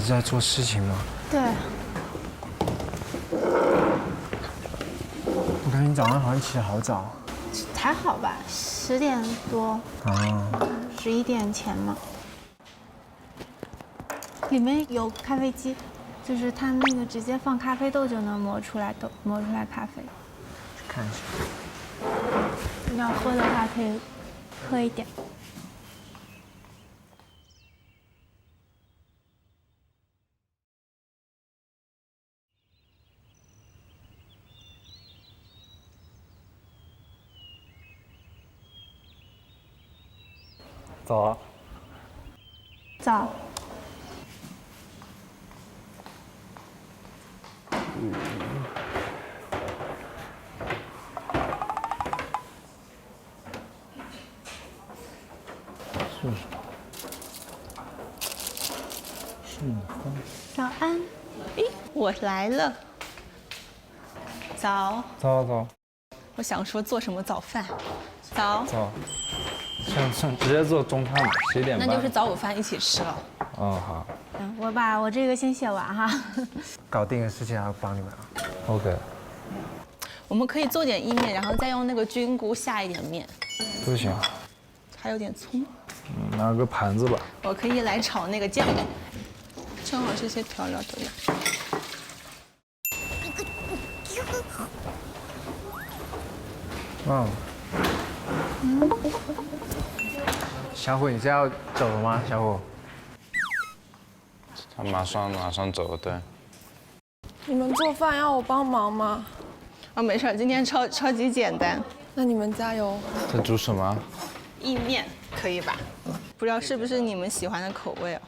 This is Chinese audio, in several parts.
直在做事情吗？对。我看你早上好像起得好早。还好吧，10点多。啊。11点前嘛。里面有咖啡机，就是它那个直接放咖啡豆就能磨出来咖啡。去看一下。你要喝的话可以喝一点。早。早。是什么？顺丰。早安。咦，我来了。早。早。我想说做什么早饭？早。像直接做中餐吧，11点半。那就是早午饭一起吃了。哦，好。我把我这个先写完哈。搞定的事情还要帮你们啊。OK。我们可以做点意面，然后再用那个菌菇下一点面。不行。还有点葱。拿个盘子吧。我可以来炒那个酱，正好这些调料都有。哇。小虎，你是要走了吗？小虎。他马上走了，对。你们做饭要我帮忙吗？啊，没事，今天超级简单。那你们加油。在煮什么？意面可以吧？不知道是不是你们喜欢的口味啊？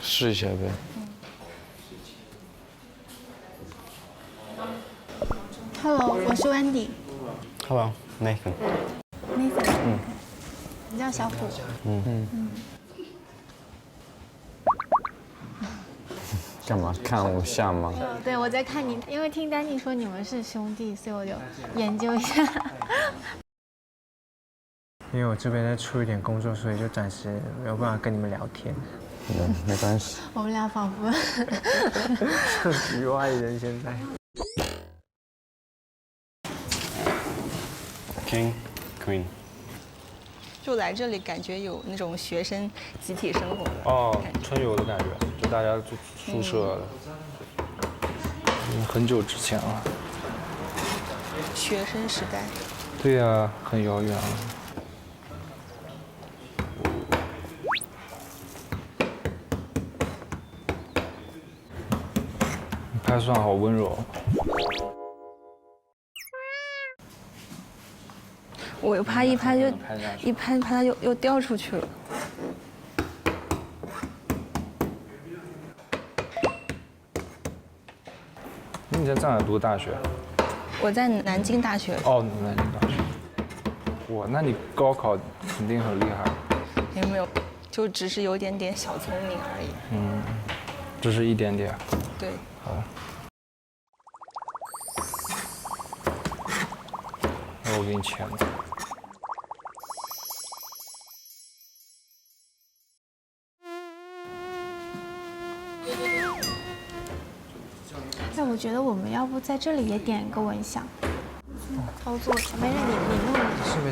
试一下呗。Hello， 我是 Wendy。Hello， Nathan。Nathan。你叫小虎。干嘛看我像吗？对，我在看你，因为听丹尼说你们是兄弟，所以我就研究一下。因为我这边在出一点工作，所以就暂时没有办法跟你们聊天。没关系。我们俩仿佛局外人现在。King Queen。就来这里，感觉有那种学生集体生活的哦，春游的感觉，就大家住宿舍的。很久之前了。学生时代。对呀，很遥远了。你拍算好温柔。我又拍一拍就一拍它又掉出去了。你在上海读大学？我在南京大学。哦，南京大学。哇，那你高考肯定很厉害。也没有，就只是有点小聪明而已。只是一点点。对。好。那我给你钱吧。那我觉得我们要不在这里也点一个蚊香。操作没事，你弄，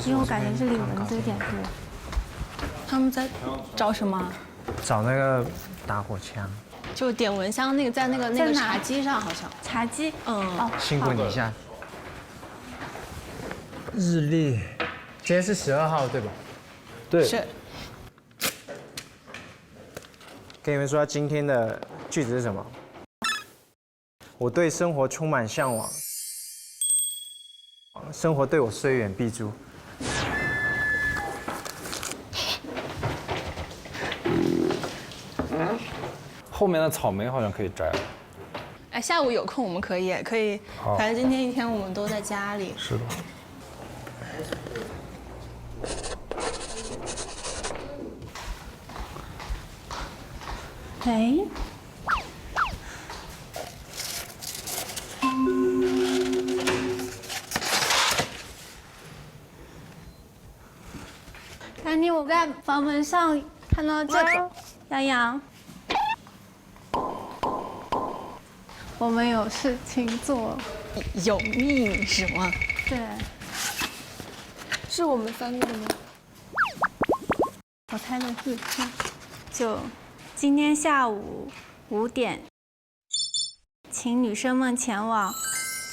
因为我感觉这里蚊子有点多。他们在找什么？找那个打火枪。就点蚊香那个在那个茶几上好像。茶几。哦。辛苦你一下。日历，今天是12号对吧？对。是。跟你们说，今天的句子是什么？我对生活充满向往，生活对我虽远必诛。后面的草莓好像可以摘了。哎，下午有空我们可以，反正今天一天我们都在家里。是的。哎。丹妮，我在房门上看到这个，洋洋。我们有事情做。有秘密是吗？对，是我们3个的吗？我猜的是。就今天下午5点，请女生们前往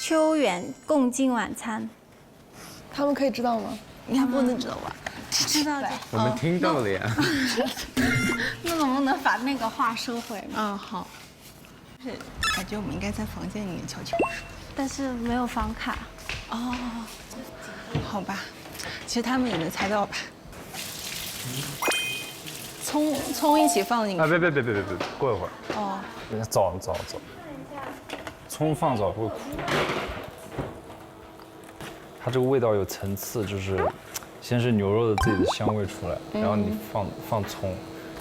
秋远共进晚餐。他们可以知道吗？应该不能知道吧？知道的。我们听到了呀。那能不能把那个话收回吗？嗯，好。是感觉我们应该在房间里面悄悄说。但是没有房卡。哦，好吧，其实他们也能猜到吧。葱一起放进去。啊，别，过一会儿。哦。早。葱放早会苦。它这个味道有层次，就是先是牛肉的自己的香味出来，然后你放葱，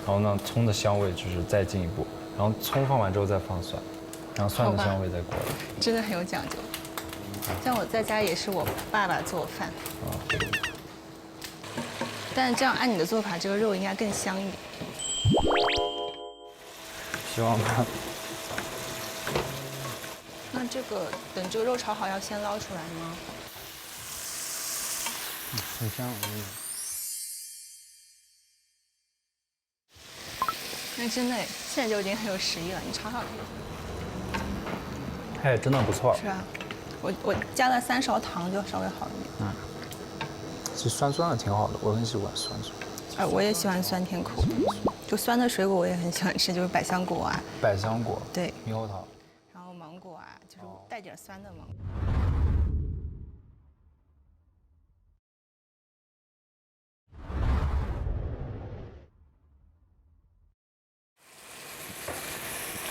然后呢葱的香味就是再进一步，然后葱放完之后再放蒜，然后蒜的香味再过来。真的很有讲究。像我在家也是我爸爸做饭。但是这样按你的做法，这个肉应该更香一点。希望吧。那这个等这个肉炒好要先捞出来吗？很香，那真的，现在就已经很有食欲了。你尝尝。哎，真的不错。是啊，我加了3勺糖，就稍微好一点。其实酸的挺好的，我很喜欢酸。我也喜欢酸甜口的，就酸的水果我也很喜欢吃，就是百香果啊。百香果。对。猕猴桃。然后芒果啊，就是带点酸的芒果。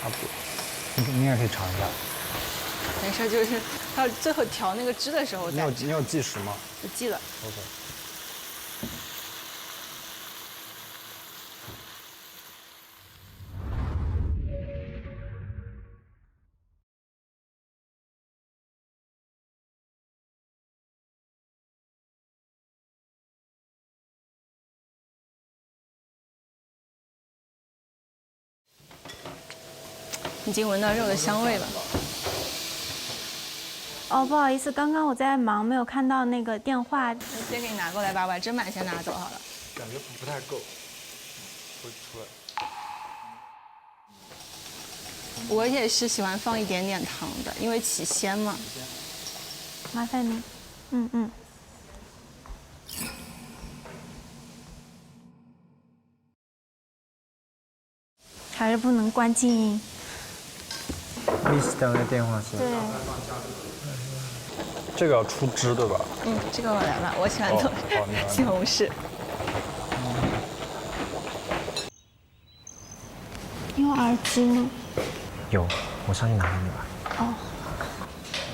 差不多，你也可以尝一下。没事，就是到最后调那个汁的时候再。你有计时吗？我记了。OK。已经闻到肉的香味了。哦，不好意思，刚刚我在忙，没有看到那个电话。先给你拿过来吧，把砧板先拿走好了。感觉不太够，会出来。我也是喜欢放一点点糖的，因为起鲜嘛。麻烦您。还是不能关静音。Miss 等的电话是。对。这个要出汁对吧？这个我来吧，我喜欢做西红柿。你有耳机吗？有，我上去拿给你吧。哦。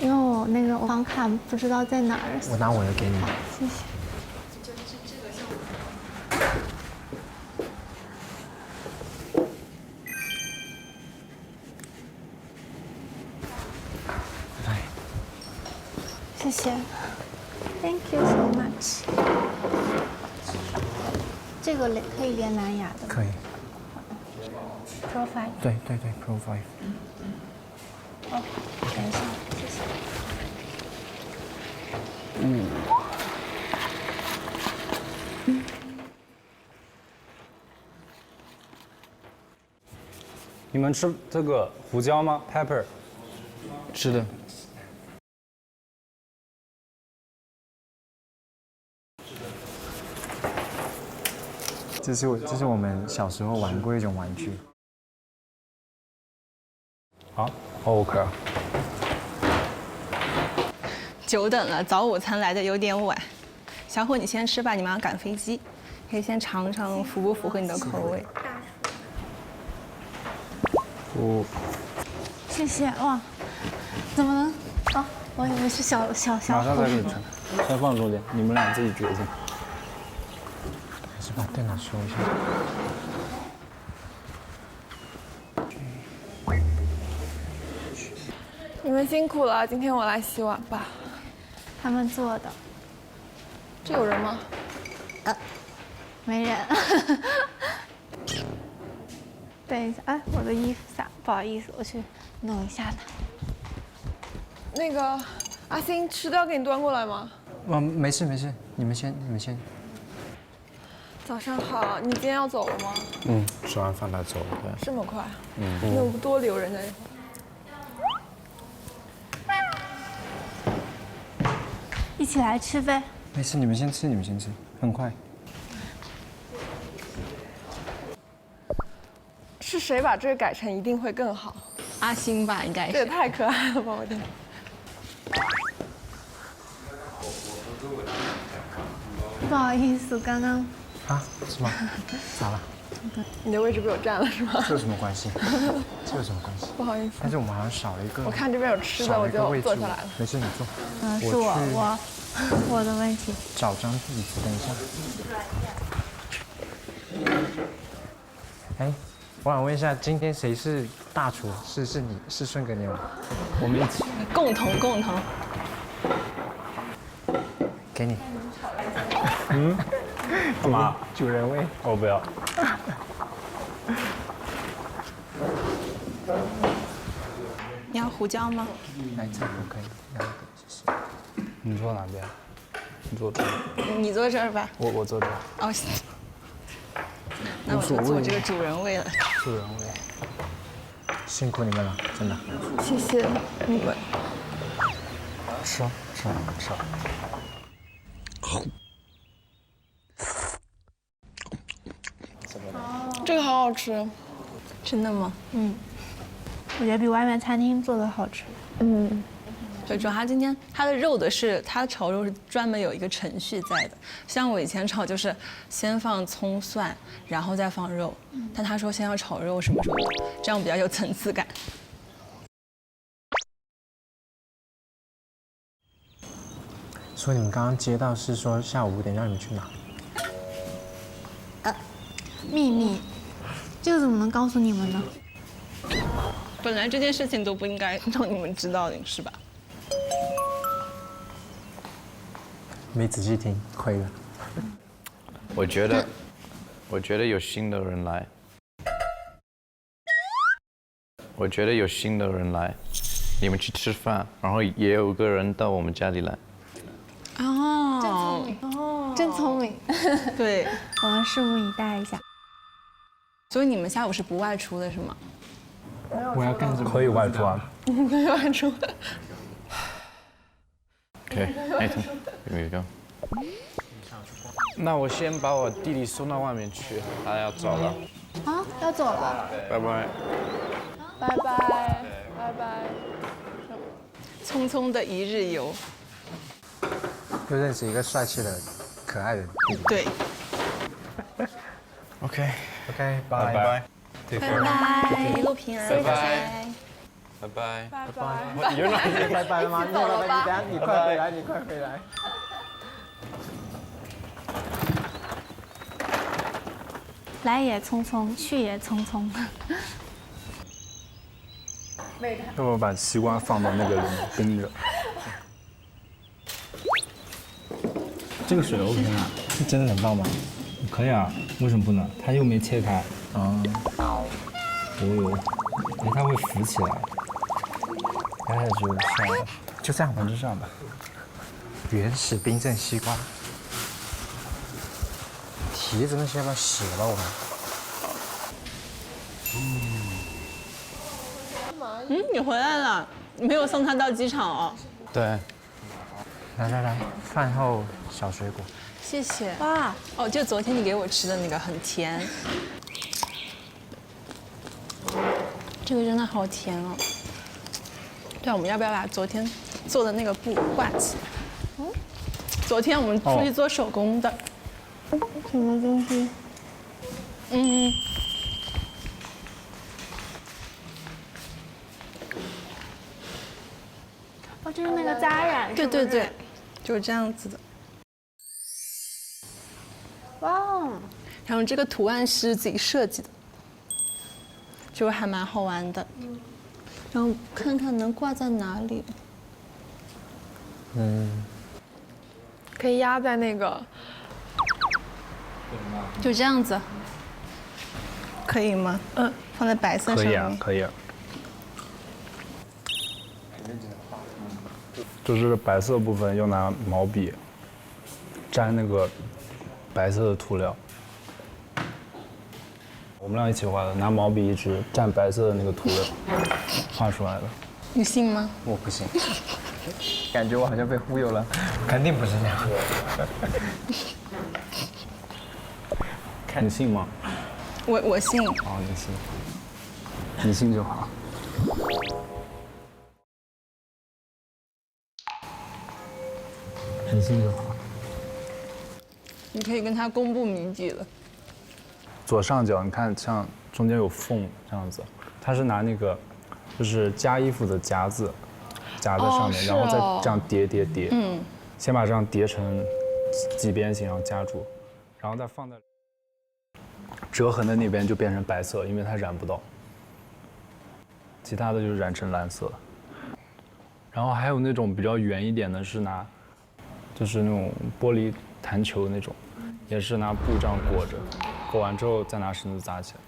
因为我那个房卡不知道在哪儿。我拿我的给你。谢谢。谢谢 ，Thank you so much。这个可以连蓝牙的吗？可以。Profile。对 ，Profile。哦，等一下，谢谢。你们吃这个胡椒吗 ？Pepper。是的。这是我们小时候玩过一种玩具。好 ，OK。久等了，早午餐来的有点晚。小虎，你先吃吧，你马上赶飞机，可以先尝尝符不符合你的口味。谢谢哇，怎么了？哦，我以为是小马上再给你盛，先放中间，你们俩自己决定。还是把电脑收一下。你们辛苦了，今天我来洗碗吧。他们做的。这有人吗？没人。等一下，哎，我的衣服洒，不好意思，我去弄一下它。那个阿星吃的要给你端过来吗？没事没事，你们先。早上好，你今天要走了吗？吃完饭来走的。这么快？你有多留人家一会儿？一起来吃呗。没事，你们先吃，很快。是谁把这个改成一定会更好？阿星吧，应该是。这也太可爱了吧！我天。不好意思，刚刚啊？是吗？咋了？你的位置被我占了是吗？这有什么关系？这有什么关系？不好意思，但是我们好像少了一个。我看这边有吃的，我就坐下来了。没事，你坐。是我的问题。找张椅子，等一下。哎，我想问一下，今天谁是大厨？是你是顺哥你吗？我们一起。共同。给你。干嘛？主人味。我不要。你要胡椒吗？来这我可以，两个谢谢。你坐哪边？你坐这。你坐这儿吧。我坐这。哦，那我就做这个主人味了。主人味。辛苦你们了，真的。谢谢你们。吃。这个好好吃。真的吗？我觉得比外面餐厅做的好吃。对，主要今天它的肉它的炒肉是专门有一个程序在的。像我以前炒就是先放葱蒜，然后再放肉，但他说先要炒肉什么的，这样比较有层次感。所以你们刚刚接到是说下午5点让你们去哪？秘密，这个怎么能告诉你们呢？本来这件事情都不应该让你们知道的，是吧？没仔细听，亏了。我觉得有新的人来。你们去吃饭，然后也有个人到我们家里来。真聪明。对，我们拭目以待一下。所以你们下午是不外出的是吗？我要干什么？可以外出啊。可以外出。OK， Here we go。那我先把我弟弟送到外面去，他要走了。啊，要走了。拜拜。拜拜，拜拜。匆匆的一日游。又认识一个帅气的、可爱的弟弟。对。OK， 拜拜。拜拜，一路平安。拜拜。拜拜。你又拜拜了吗？你等下，你快回来，你快回来。来也匆匆，去也匆匆。要不把西瓜放到那个里面冰着？这个水 OK 啊？真的很棒吗？可以啊，为什么不能？它又没切开。啊。哦哟，哎，它会浮起来。哎，就这样吧，就这样吧。原始冰镇西瓜。蹄子那些要不要洗了吧？我们。你回来了，你没有送他到机场哦。对。来，饭后小水果。谢谢。哇，哦，就昨天你给我吃的那个很甜。这个真的好甜哦。对，我们要不要把昨天做的那个布挂起来？昨天我们出去做手工的。什么东西？哦，就是那个扎染。对，就是这样子的。哇，然后这个图案是自己设计的，就还蛮好玩的。然后看看能挂在哪里。可以压在那个。就这样子，可以吗？放在白色上面。可以啊。就是白色部分要拿毛笔沾那个白色的涂料。我们俩一起画的，拿毛笔一直蘸白色的那个涂料画出来的。你信吗？我不信，感觉我好像被忽悠了，肯定不是那样。你信吗？我信。哦，你信，你信就好。你信就好。你可以跟他公布谜底了。左上角你看，像中间有缝这样子，他是拿那个就是夹衣服的夹子夹在上面，是然后再哦这样叠。先把这样叠成几边形，然后夹住，然后再放在折痕的那边就变成白色，因为它染不到。其他的就染成蓝色。然后还有那种比较圆一点的，是拿就是那种玻璃弹球那种，也是拿布这样裹着，裹完之后再拿绳子扎起来。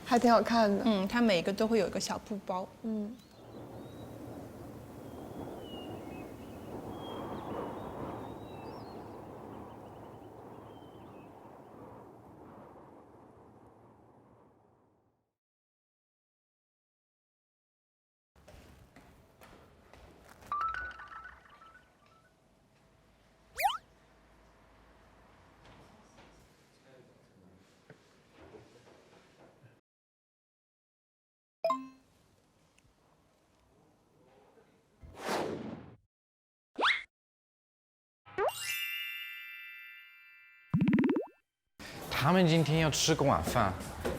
还挺好看的。嗯，它每个都会有一个小布包。他们今天要吃个晚饭，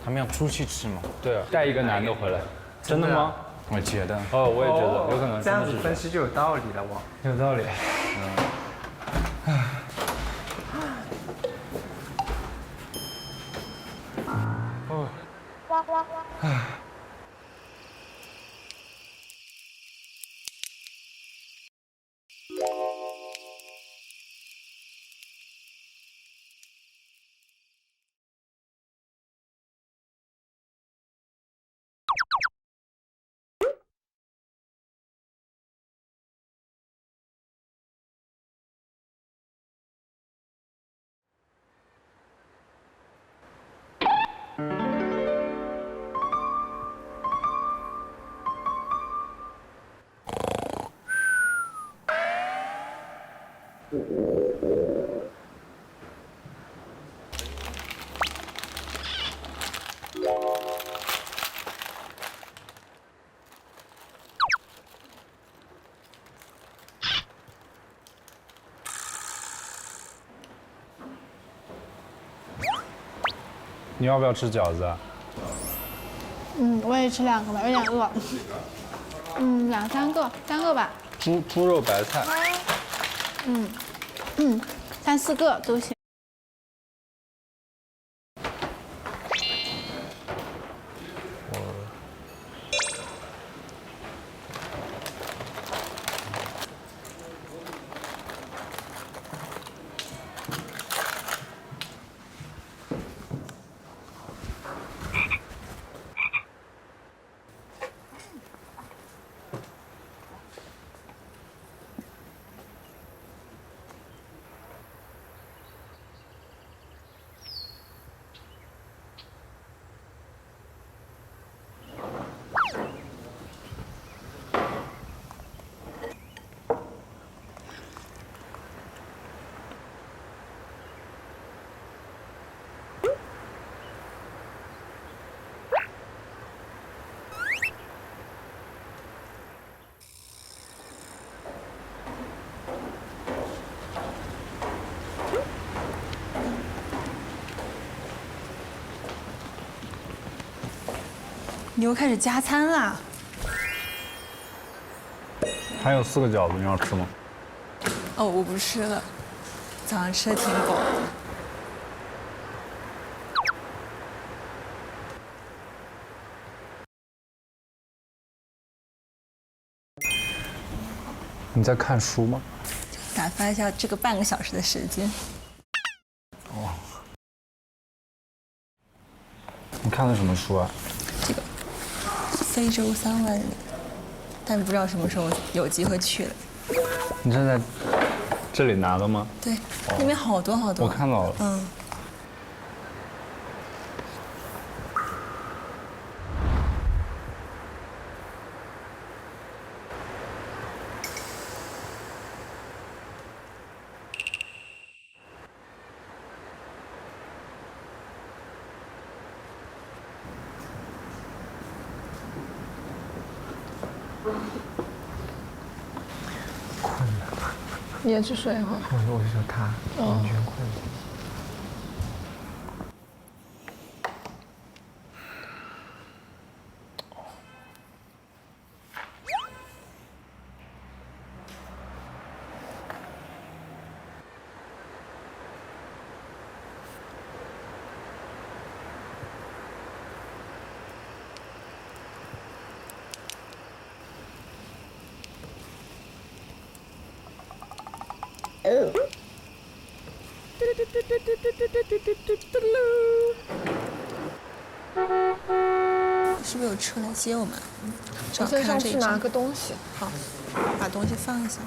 他们要出去吃吗？对啊，带一个男的回来，真的吗？我觉得。哦，我也觉得有可能这样子真的是分析就有道理了，哇，有道理。你要不要吃饺子啊？我也吃2个吧，有点饿。2、3个，3个吧。猪肉白菜。 3、4个都行。你又开始加餐啦？还有4个饺子，你要吃吗？哦，我不吃了，早上吃的挺饱的。你在看书吗？打发一下这个半个小时的时间。你看的什么书啊？这个非洲3万里，但不知道什么时候有机会去了。你是在这里拿的吗？对，里面好多好多。我看到了。嗯。你也去睡哈。我就说他完全困了。是不是有车来接我们？我先上去拿个东西。好，把东西放一下。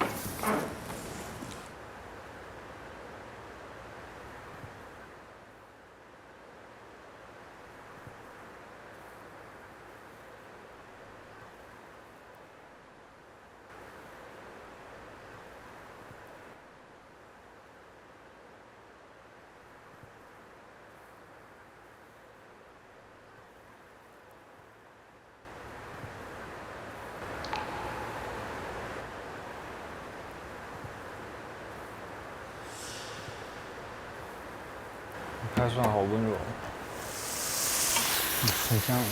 还算好温柔，很像我。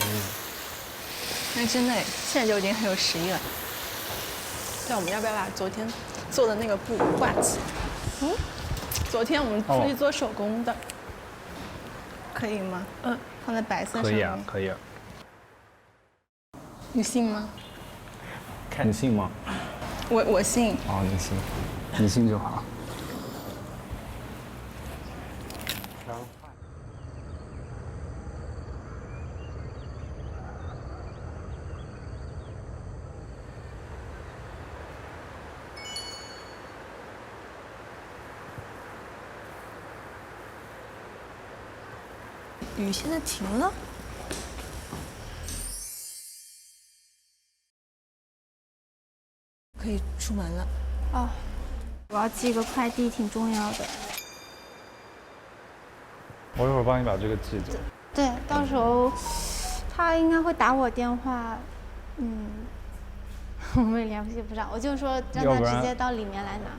那真的，现在就已经很有食欲了。对，我们要不要把昨天做的那个布挂起？嗯，昨天我们出去做手工的，可以吗？嗯，放在白色上面。可以啊，可以啊。你信吗？你信吗？我信。哦，你信，你信就好。雨现在停了。可以出门了。哦，我要寄个快递，挺重要的。我一会儿帮你把这个寄走。对，到时候他应该会打我电话，我们也联系不上，我就说让他直接到里面来拿。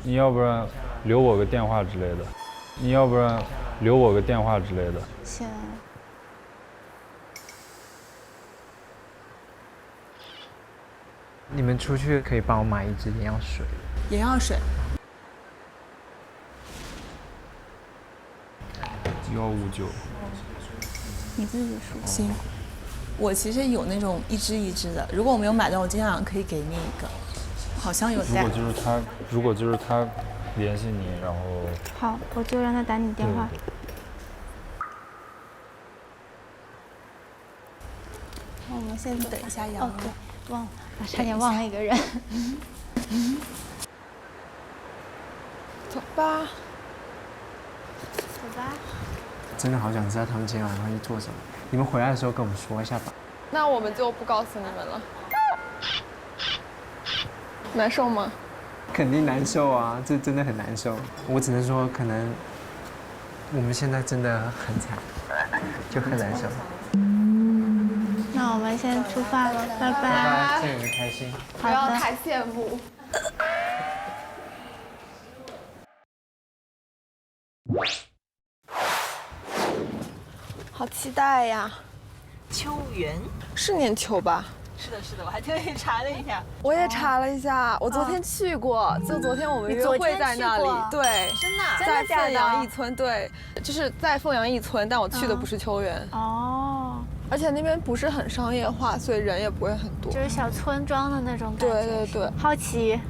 你要不然留我个电话之类的，你要不然留我个电话之类的。行。你们出去可以帮我买一支眼药水。眼药水。159。你自己说。行。我其实有那种一支一支的，如果我没有买到，我今天晚上可以给你一个。好像有在。如果就是他联系你，然后。好，我就让他打你电话。那我们先等一下杨。哦，对，忘了，我差点忘了一个人。走吧。走吧。真的好想知道他们今天晚上会做什么。你们回来的时候跟我们说一下吧。那我们就不告诉你们了。难受吗？肯定难受啊，这真的很难受。我只能说，可能我们现在真的很惨，就很难受。那我们先出发了，拜拜。拜拜，祝你们开心。不要太羡慕。好期待呀！秋园是念秋吧？是的，是的，我还特意查了一下。我也查了一下，我昨天去过，就昨天我们约会在那里，对，真的，在凤阳一村，对，就是在凤阳一村，但我去的不是秋园。哦。而且那边不是很商业化，所以人也不会很多，就是小村庄的那种感觉。对对对。好奇，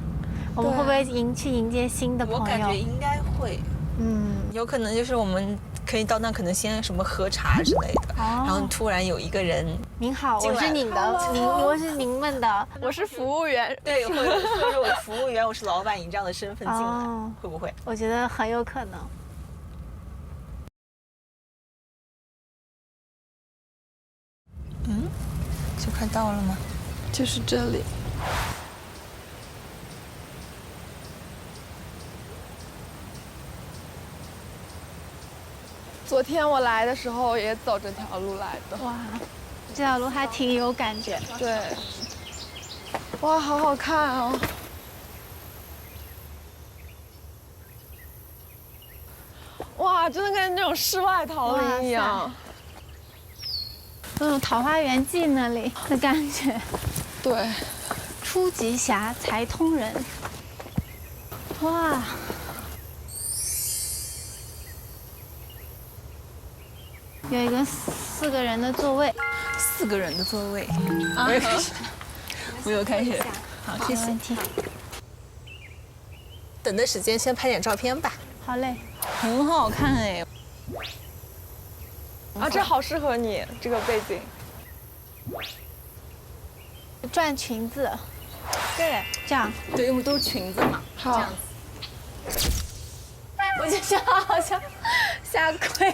我们会不会去迎接新的朋友？我感觉应该会，有可能就是我们可以到那，可能先什么喝茶之类的，然后突然有一个人，您好，进来我是您的，我是您们的，我是服务员，对，或者说我是服务员，我是老板，以这样的身份进来，会不会？我觉得很有可能。就快到了吗？就是这里。昨天我来的时候也走这条路来的。哇，这条路还挺有感觉。对。哇，好好看哦！哇，真的跟那种世外桃林一样。那种《桃花源记》那里的感觉。对。初极侠，才通人。哇。有一个4个人的座位。4个人的座位。我又开始。好，谢谢。等的时间先拍点照片吧。好嘞。很好看哎。啊，这好适合你这个背景。转裙子。对，这样。对，因为都是裙子嘛。好。这样子。我就想好像下跪。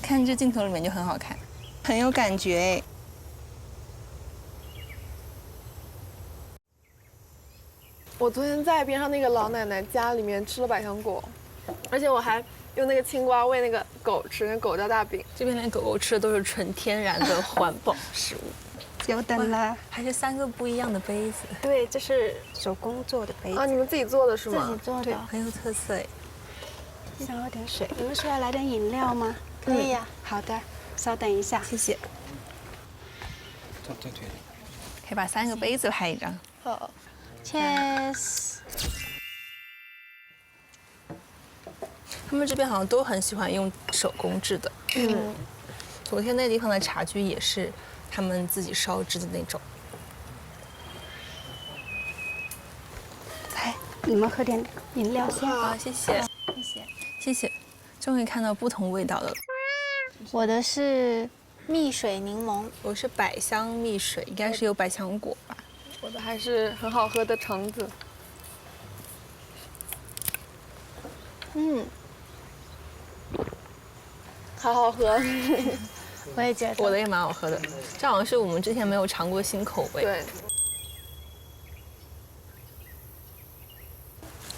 看这镜头里面就很好看，很有感觉哎。我昨天在边上那个老奶奶家里面吃了百香果，而且我还用那个青瓜喂那个狗吃，那狗叫大饼。这边连狗狗吃的都是纯天然的环保食物。久等了，还是3个不一样的杯子。对，这是手工做的杯子啊，你们自己做的是吗？自己做的，很有特色哎。稍喝点水。你们是要来点饮料吗？可以呀。好的，稍等一下。谢谢。可以把3个杯子拍一张。好 ，Cheers。他们这边好像都很喜欢用手工制的。昨天那地方的茶具也是他们自己烧制的那种。来，你们喝点饮料先。好，谢谢。谢谢。谢谢。终于看到不同味道的了。我的是蜜水柠檬，我是百香蜜水，应该是有百香果吧。我的还是很好喝的橙子。好好喝。我也觉得。我的也蛮好喝的，这好像是我们之前没有尝过新口味。对。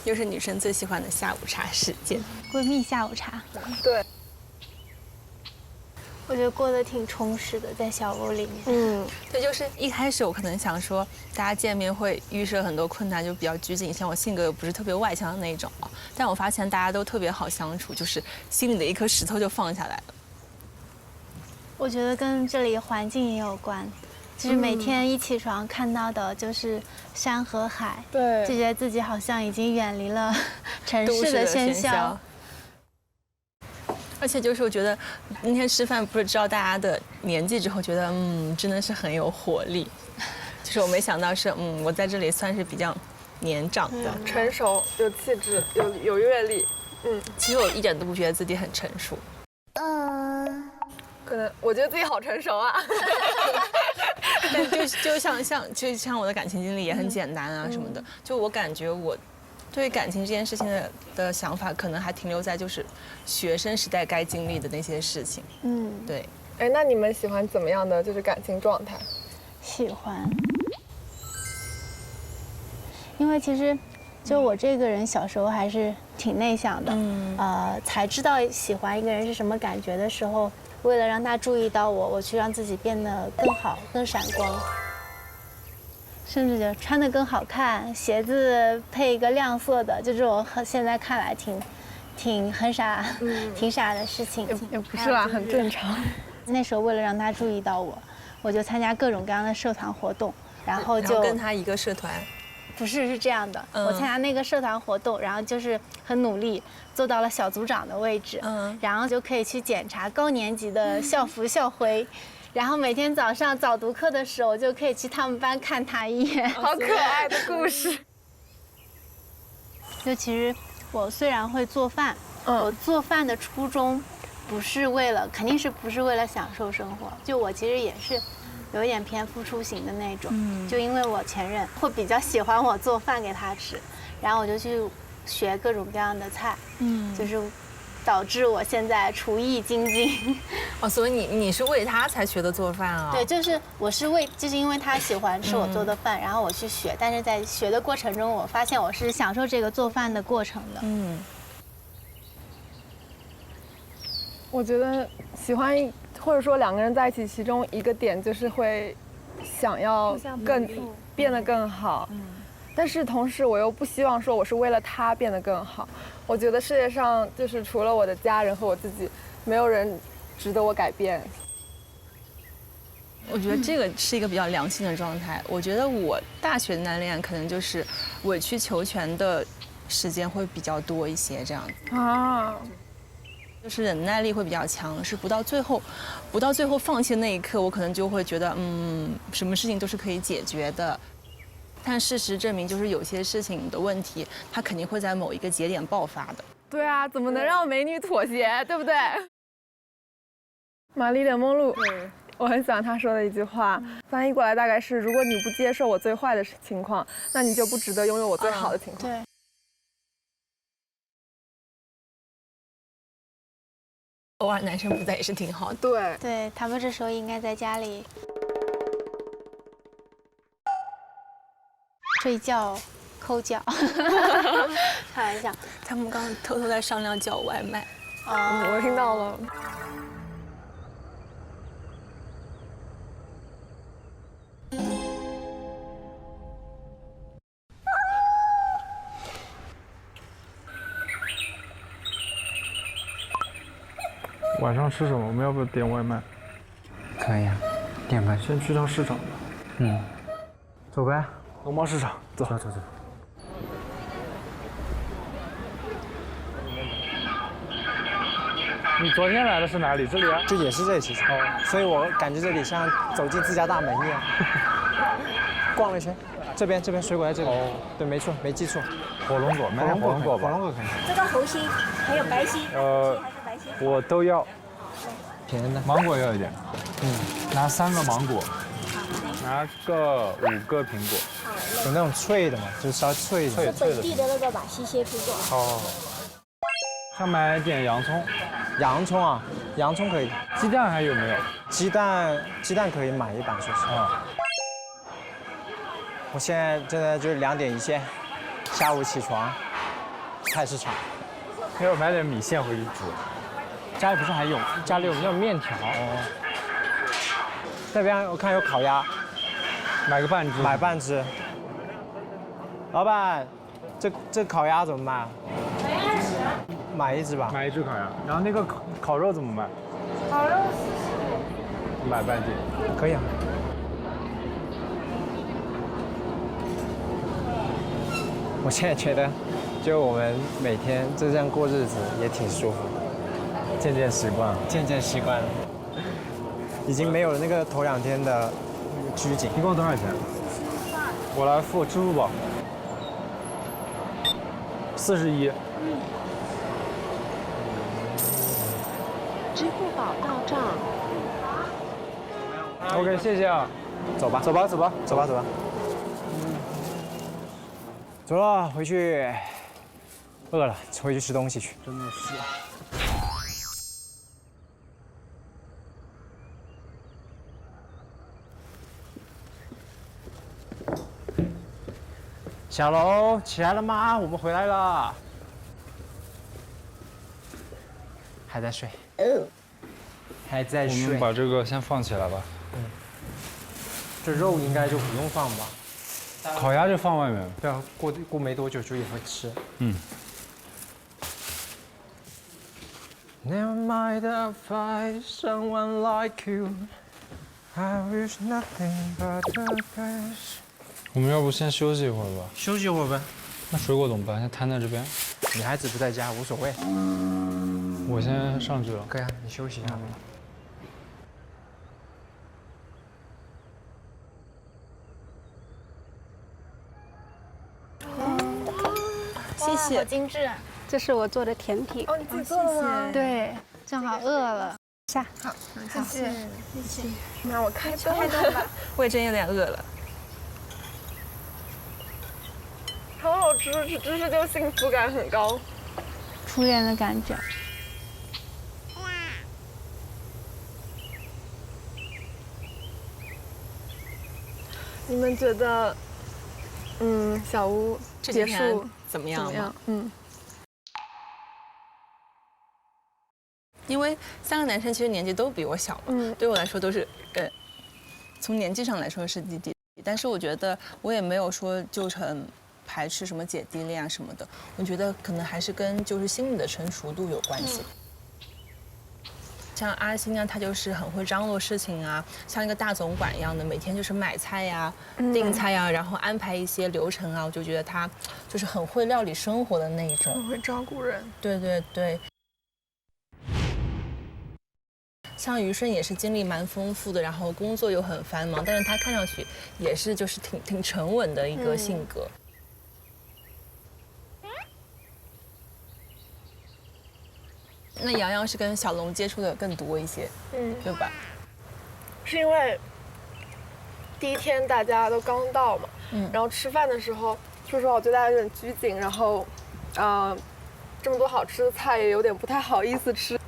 又是女生最喜欢的下午茶时间，闺蜜下午茶。对。我觉得过得挺充实的，在小屋里面。对，就是一开始我可能想说，大家见面会预设很多困难，就比较拘谨，像我性格又不是特别外向的那种，但我发现大家都特别好相处，就是心里的一颗石头就放下来了。我觉得跟这里环境也有关，就是每天一起床看到的就是山和海，对，就觉得自己好像已经远离了城市的喧嚣。而且就是我觉得那天吃饭不是知道大家的年纪之后，觉得真的是很有活力。就是我没想到是我在这里算是比较年长的，成熟，有气质，有阅历。其实我一点都不觉得自己很成熟。可能我觉得自己好成熟啊。但就像我的感情经历也很简单啊什么的，就我感觉我对感情这件事情的想法，可能还停留在就是学生时代该经历的那些事情。对。哎，那你们喜欢怎么样的就是感情状态？喜欢，因为其实就我这个人小时候还是挺内向的，才知道喜欢一个人是什么感觉的时候，为了让他注意到我，我去让自己变得更好、更闪光。甚至就穿得更好看，鞋子配一个亮色的，就这种现在看来挺傻的事情。也不是啦，很正常。那时候为了让他注意到我，我就参加各种各样的社团活动，然后跟他一个社团。不是这样的，我参加那个社团活动，然后就是很努力做到了小组长的位置，然后就可以去检查高年级的校服校徽。然后每天早上早读课的时候，我就可以去他们班看他一眼。好可爱的故事。就其实我虽然会做饭，我做饭的初衷肯定是不是为了享受生活。就我其实也是有一点偏付出型的那种。就因为我前任会比较喜欢我做饭给他吃，然后我就去学各种各样的菜。就是导致我现在厨艺精进。哦，所以你是为他才学的做饭啊？对，就是就是因为他喜欢吃我做的饭，然后我去学，但是在学的过程中，我发现我是享受这个做饭的过程的。我觉得喜欢或者说两个人在一起，其中一个点就是会想要变得更好。但是同时我又不希望说我是为了他变得更好。我觉得世界上就是除了我的家人和我自己，没有人值得我改变。我觉得这个是一个比较良性的状态。我觉得我大学的单恋可能就是委曲求全的时间会比较多一些，这样子啊，就是忍耐力会比较强，是不到最后放弃的那一刻，我可能就会觉得什么事情都是可以解决的。但事实证明，就是有些事情的问题，它肯定会在某一个节点爆发的。对啊，怎么能让美女妥协，对不对？玛丽莲梦露，我很喜欢她说的一句话，翻译过来大概是：如果你不接受我最坏的情况，那你就不值得拥有我最好的情况。对。偶尔男生不在也是挺好的。对，对他们这时候应该在家里睡觉、抠脚，开玩笑。他们刚刚偷偷在商量叫外卖。我听到了。晚上吃什么？我们要不要点外卖？可以啊，点吧。先去趟市场吧。走呗。农贸市场，走。走。你昨天来的是哪里？这里啊？就也是这里，其实。所以我感觉这里像走进自家大门一样。逛了一圈，这边水果在这里。对，没错，没记错。火龙果，买点火龙果吧。火龙果可以。这个红心还有白心，还是白心？我都要。便宜的。芒果要一点。拿3个芒果。拿个5个苹果。有那种脆的嘛，就是稍微脆一点。本地的那个吧，西蟹苹果。好。想买点洋葱。洋葱啊，洋葱可以。鸡蛋还有没有？鸡蛋可以买一板，说实话。我现在真的就是2点一线，下午起床，菜市场。要买点米线回去煮。家里不是还有？家里有那种面条。这边我看有烤鸭，买个半只。买半只。老板，这烤鸭怎么卖啊？买1只吧。买1只烤鸭。然后那个烤肉怎么卖？烤肉买半斤。可以啊。我现在觉得，就我们每天就这样过日子也挺舒服的，渐渐习惯了。渐渐习惯了，已经没有那个头2天的拘谨。一共多少钱？我来付支付宝。41。支付宝到账。OK， 谢谢啊。走吧。走了，回去。饿了，回去吃东西去。真的是。小楼，起来了吗？我们回来了。还在睡。还在睡。我们把这个先放起来吧。这肉应该就不用放吧。烤鸭就放外面。对啊，过没多久就也会吃。Never mind if I someone like you, I wish nothing but the best。我们要不先休息一会儿吧？休息一会儿呗。那水果怎么办？先摊在这边。女孩子不在家无所谓。我先上去了。可以啊，你休息一下。谢谢。好精致啊！这是我做的甜品。哦，你自己做的吗？对，正好饿了。下，好，谢谢，谢谢。那我开灯。开灯吧。我也真有点饿了。好好吃，吃着就幸福感很高。初恋的感觉。你们觉得，小屋结束怎么样？怎么样？因为3个男生其实年纪都比我小嘛，对我来说都是从年纪上来说是弟弟，但是我觉得我也没有说就很排斥什么姐弟恋啊什么的，我觉得可能还是跟就是心理的成熟度有关系。像阿星啊，他就是很会张罗事情啊，像一个大总管一样的，每天就是买菜呀、订菜呀，然后安排一些流程啊，我就觉得他就是很会料理生活的那一种，很会照顾人。对对对。像于顺也是经历蛮丰富的，然后工作又很繁忙，但是他看上去也是就是挺沉稳的一个性格。那洋洋是跟小龙接触的更多一些，对吧？是因为第一天大家都刚到嘛，然后吃饭的时候，说实话我觉得大家有点拘谨，然后，这么多好吃的菜也有点不太好意思吃。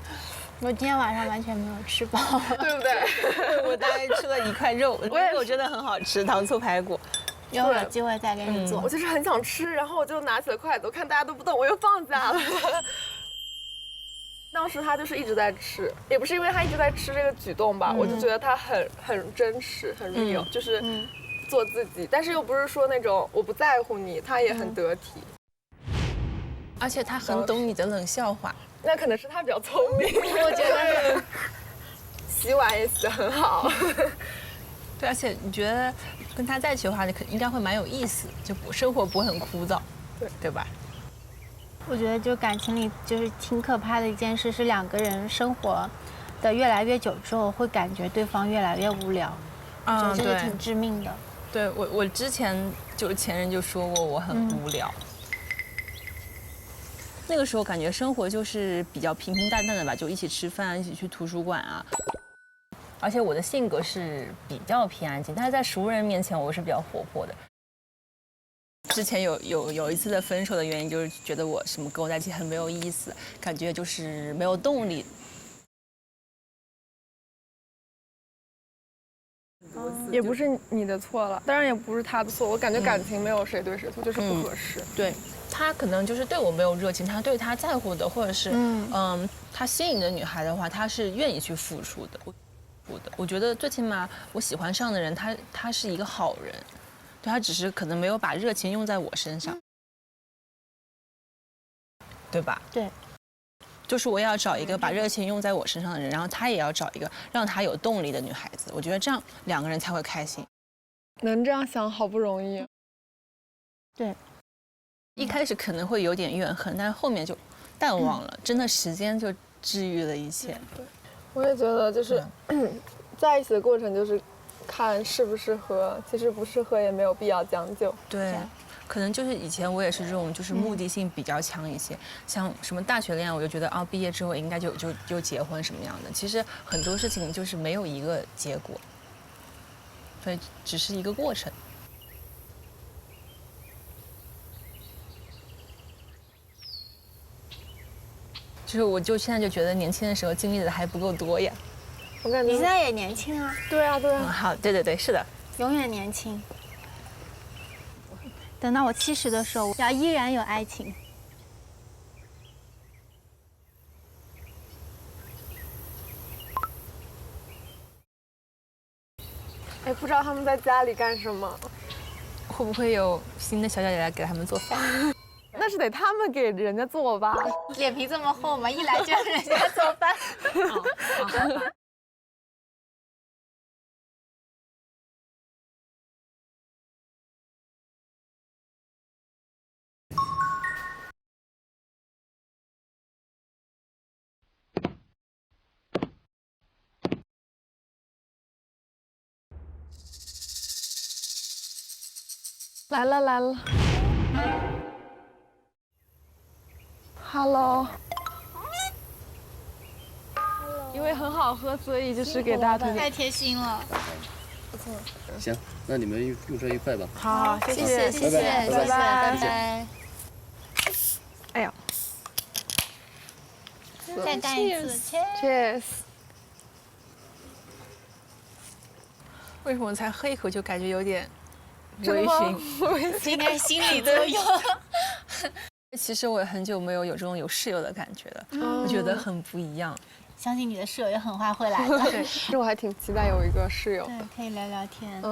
我今天晚上完全没有吃饱，对不对？我大概吃了1块肉，我觉得很好吃，糖醋排骨。以后有机会再给你做。我就是很想吃，然后我就拿起了筷子，我看大家都不动，我又放下了。当时他就是一直在吃，也不是因为他一直在吃这个举动吧，我就觉得他很真实，很 real，就是做自己，但是又不是说那种我不在乎你，他也很得体，而且他很懂你的冷笑话。那可能是他比较聪明，我觉得洗碗也洗得很好。对，而且你觉得跟他在一起的话，你应该会蛮有意思，就生活不会很枯燥，对吧？我觉得就感情里就是挺可怕的一件事，是2个人生活的越来越久之后，会感觉对方越来越无聊，这是挺致命的。对我之前就是前任就说过我很无聊。那个时候感觉生活就是比较平平淡淡的吧，就一起吃饭，一起去图书馆啊。而且我的性格是比较偏安静，但是在熟人面前我是比较活泼的。之前有一次的分手的原因就是觉得我什么跟我在一起很没有意思，感觉就是没有动力。也不是你的错了，当然也不是他的错，我感觉感情没有谁对谁错，就是不合适。对。他可能就是对我没有热情，他对他在乎的或者是他吸引的女孩的话，他是愿意去付出的。我觉得最起码我喜欢上的人，他是一个好人，对他只是可能没有把热情用在我身上，对吧？对，就是我也要找一个把热情用在我身上的人，然后他也要找一个让他有动力的女孩子。我觉得这样2个人才会开心。能这样想好不容易。对。一开始可能会有点怨恨，但是后面就淡忘了，真的时间就治愈了一切。对，我也觉得就是在一起的过程就是看适不适合，其实不适合也没有必要将就。对，可能就是以前我也是这种，就是目的性比较强一些，像什么大学恋爱，我就觉得毕业之后应该就结婚什么样的。其实很多事情就是没有一个结果，所以只是一个过程。就是我就现在就觉得年轻的时候经历的还不够多呀。我感觉你现在也年轻啊。对啊，对啊。好，对，是的。永远年轻。等到我70的时候，要依然有爱情。哎，不知道他们在家里干什么，会不会有新的小姐姐来给他们做饭？那是得他们给人家做吧。脸皮这么厚吗？一来就让人家做饭。来了。Hello。因为很好喝，所以就是给大家推荐。太贴心了。行，那你们用车愉快吧。好，谢谢谢，拜拜。哎呀，再干一次 ，Cheers。为什么才喝一口就感觉有点微真的吗醺？应该是心理作用。其实我也很久没有这种有室友的感觉了，我觉得很不一样。相信你的室友也很快会来的。对，其实我还挺期待有一个室友的。对，可以聊聊天。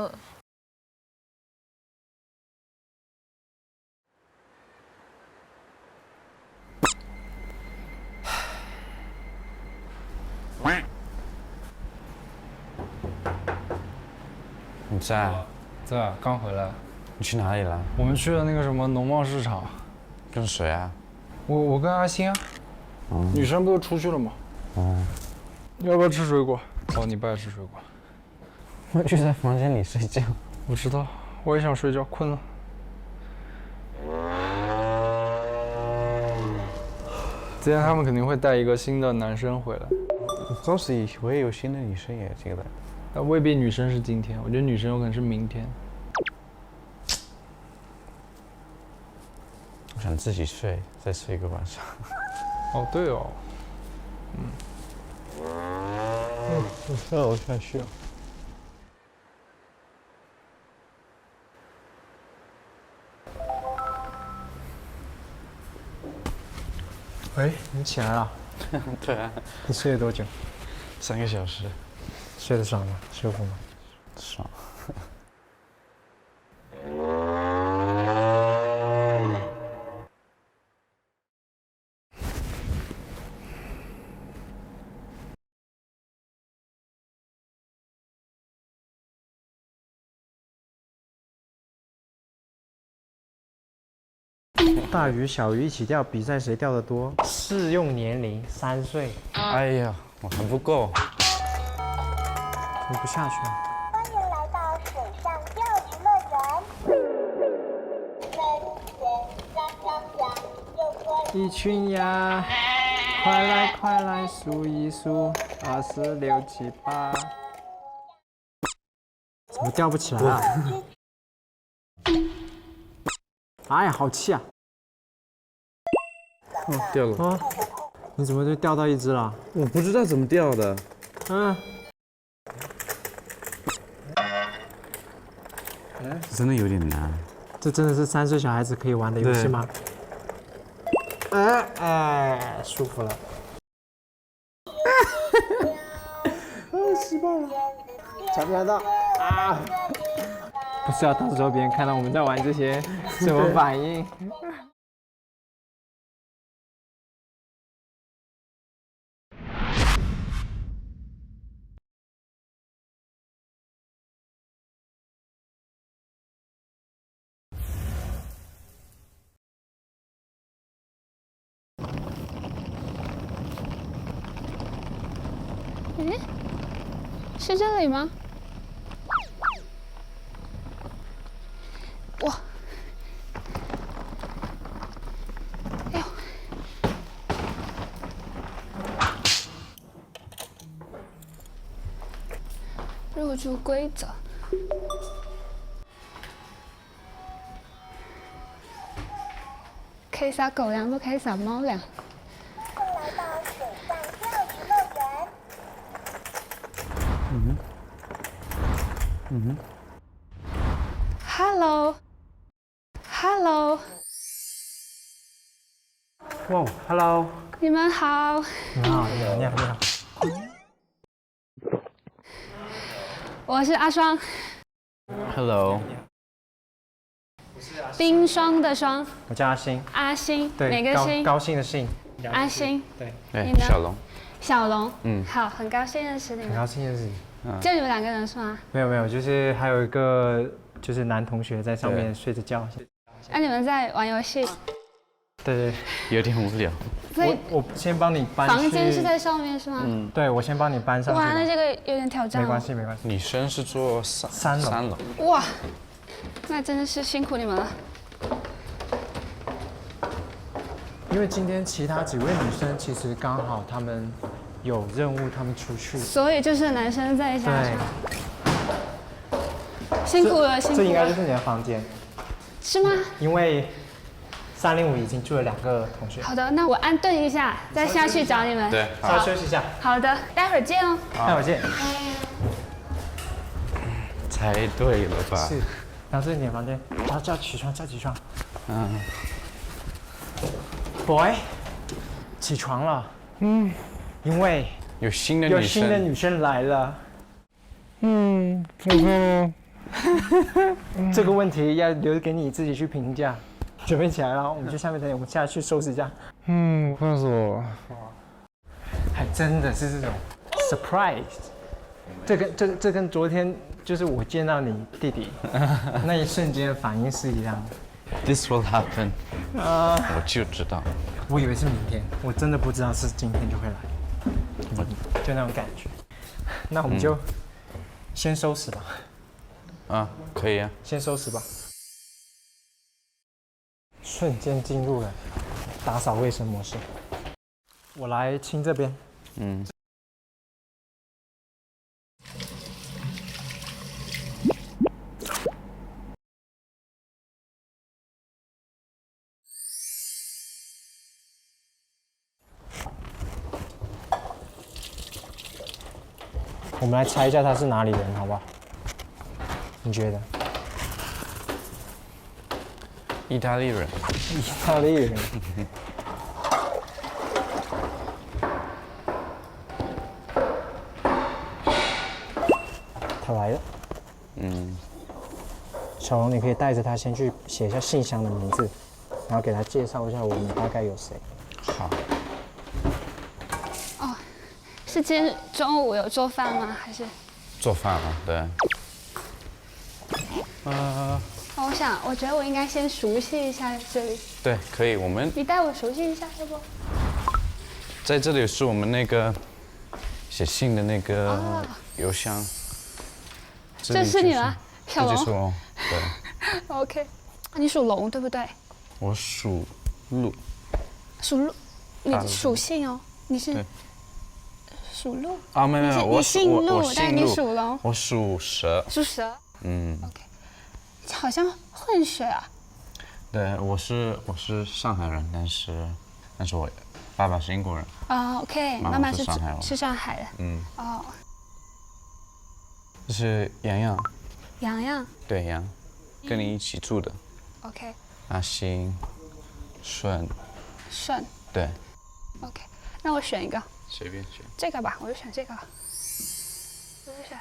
你在？在，刚回来。你去哪里了？我们去了那个什么农贸市场。跟谁啊？我跟阿星啊。女生不都出去了吗？要不要吃水果？哦，你不爱吃水果。我就在房间里睡觉。我知道，我也想睡觉，困了。今天他们肯定会带一个新的男生回来。周四会有新的女生也进来。但未必女生是今天，我觉得女生有可能是明天。我想自己睡，再睡一个晚上。哦，对哦。我想睡。喂，你起来了？对啊。你睡了多久3个小时。睡得爽吗？舒服吗？爽。大鱼小鱼一起钓，比赛谁钓得多？适用年龄3岁。哎呀，我还不够。你不下去啊？欢迎来到水上钓鱼乐园。一群鸭，快来快来数一数，2、4、6、7、8。怎么钓不起来啊？哎呀，好气啊！掉了。啊，你怎么就钓到一只了？我不知道怎么钓的。真的有点难。这真的是3岁小孩子可以玩的游戏吗？舒服了。失败了，抢不抢到？啊！不知道到时候别人看到我们在玩这些，什么反应？诶，是这里吗？哇！哎呦！入住规则。可以撒狗粮，不可以撒猫粮。来到水上钓鱼乐园。Hello。哇 ，Hello。你们好。你好，你好。我是阿双。Hello。冰霜的霜。我叫阿星。阿星。对，哪个星？高兴的兴。阿星。对。你呢？小龙。小龙。好，很高兴认识你们。很高兴认识你。就你们2个人是吗？没有，就是还有一个就是男同学在上面睡着觉。你们在玩游戏？对，有点无聊。我先帮你搬。房间是在上面是吗？对，我先帮你搬上去。哇，那这个有点挑战。没关系。女生是坐3楼。哇，那真的是辛苦你们了。因为今天其他几位女生其实刚好她们有任务，她们出去。所以就是男生在家对上。辛苦了，辛苦了。这应该就是你的房间。是吗？因为305已经住了2个同学。好的，那我安顿一下，再下去找你们。对，稍微休息一下。好的，待会儿见哦。待会儿见。猜对了吧？是，然后这是你的房间，叫起床，叫起床。嗯。 Boy， 起床了。因为有新的女生。有新的女生来了。这个问题要留给你自己去评价。准备起来了，我们去下面等，我们下去收拾一下。快死我！还真的是这种 surprise。这跟昨天就是我见到你弟弟那一瞬间的反应是一样的。 This will happen。我就知道。我以为是明天，我真的不知道是今天就会来，就那种感觉。那我们就先收拾吧。可以啊。先收拾吧。瞬间进入了打扫卫生模式。我来清这边。我们来猜一下他是哪里人，好不好？你觉得？意大利人。意大利人。他来了。小龙，你可以带着他先去写一下信箱的名字，然后给他介绍一下我们大概有谁。好。 是今天中午有做饭吗？还是做饭啊？对。我觉得我应该先熟悉一下这里。对，可以，我们。你带我熟悉一下，要不？在这里是我们那个写信的那个邮箱。这是你吗？小龙。这就是我。对。OK， 你属龙对不对？我属鹿。属鹿，你属性哦，你是。 属鹿没有，你姓陆，但是你属龙。我属蛇。属蛇。OK， 好像混血啊。对，我是上海人，但是我爸爸是英国人。OK， 妈妈是上海人。这是洋洋。洋洋。对，洋，跟你一起住的。OK。阿星，顺。顺。对。OK， 那我选一个。 随便选这个吧，我就选这个。我就选。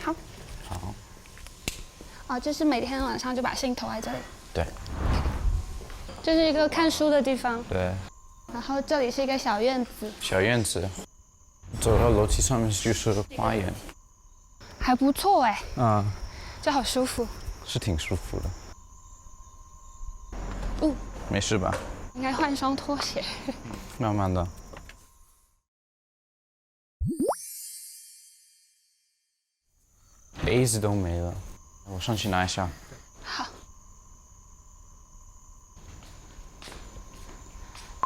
好。好。这是每天晚上就把信投在这里。对。这是一个看书的地方。对。然后这里是一个小院子。小院子，走到楼梯上面就是花园。还不错哎。这好舒服。是挺舒服的。 没事吧？应该换双拖鞋。慢慢的。杯子都没了，我上去拿一下。好。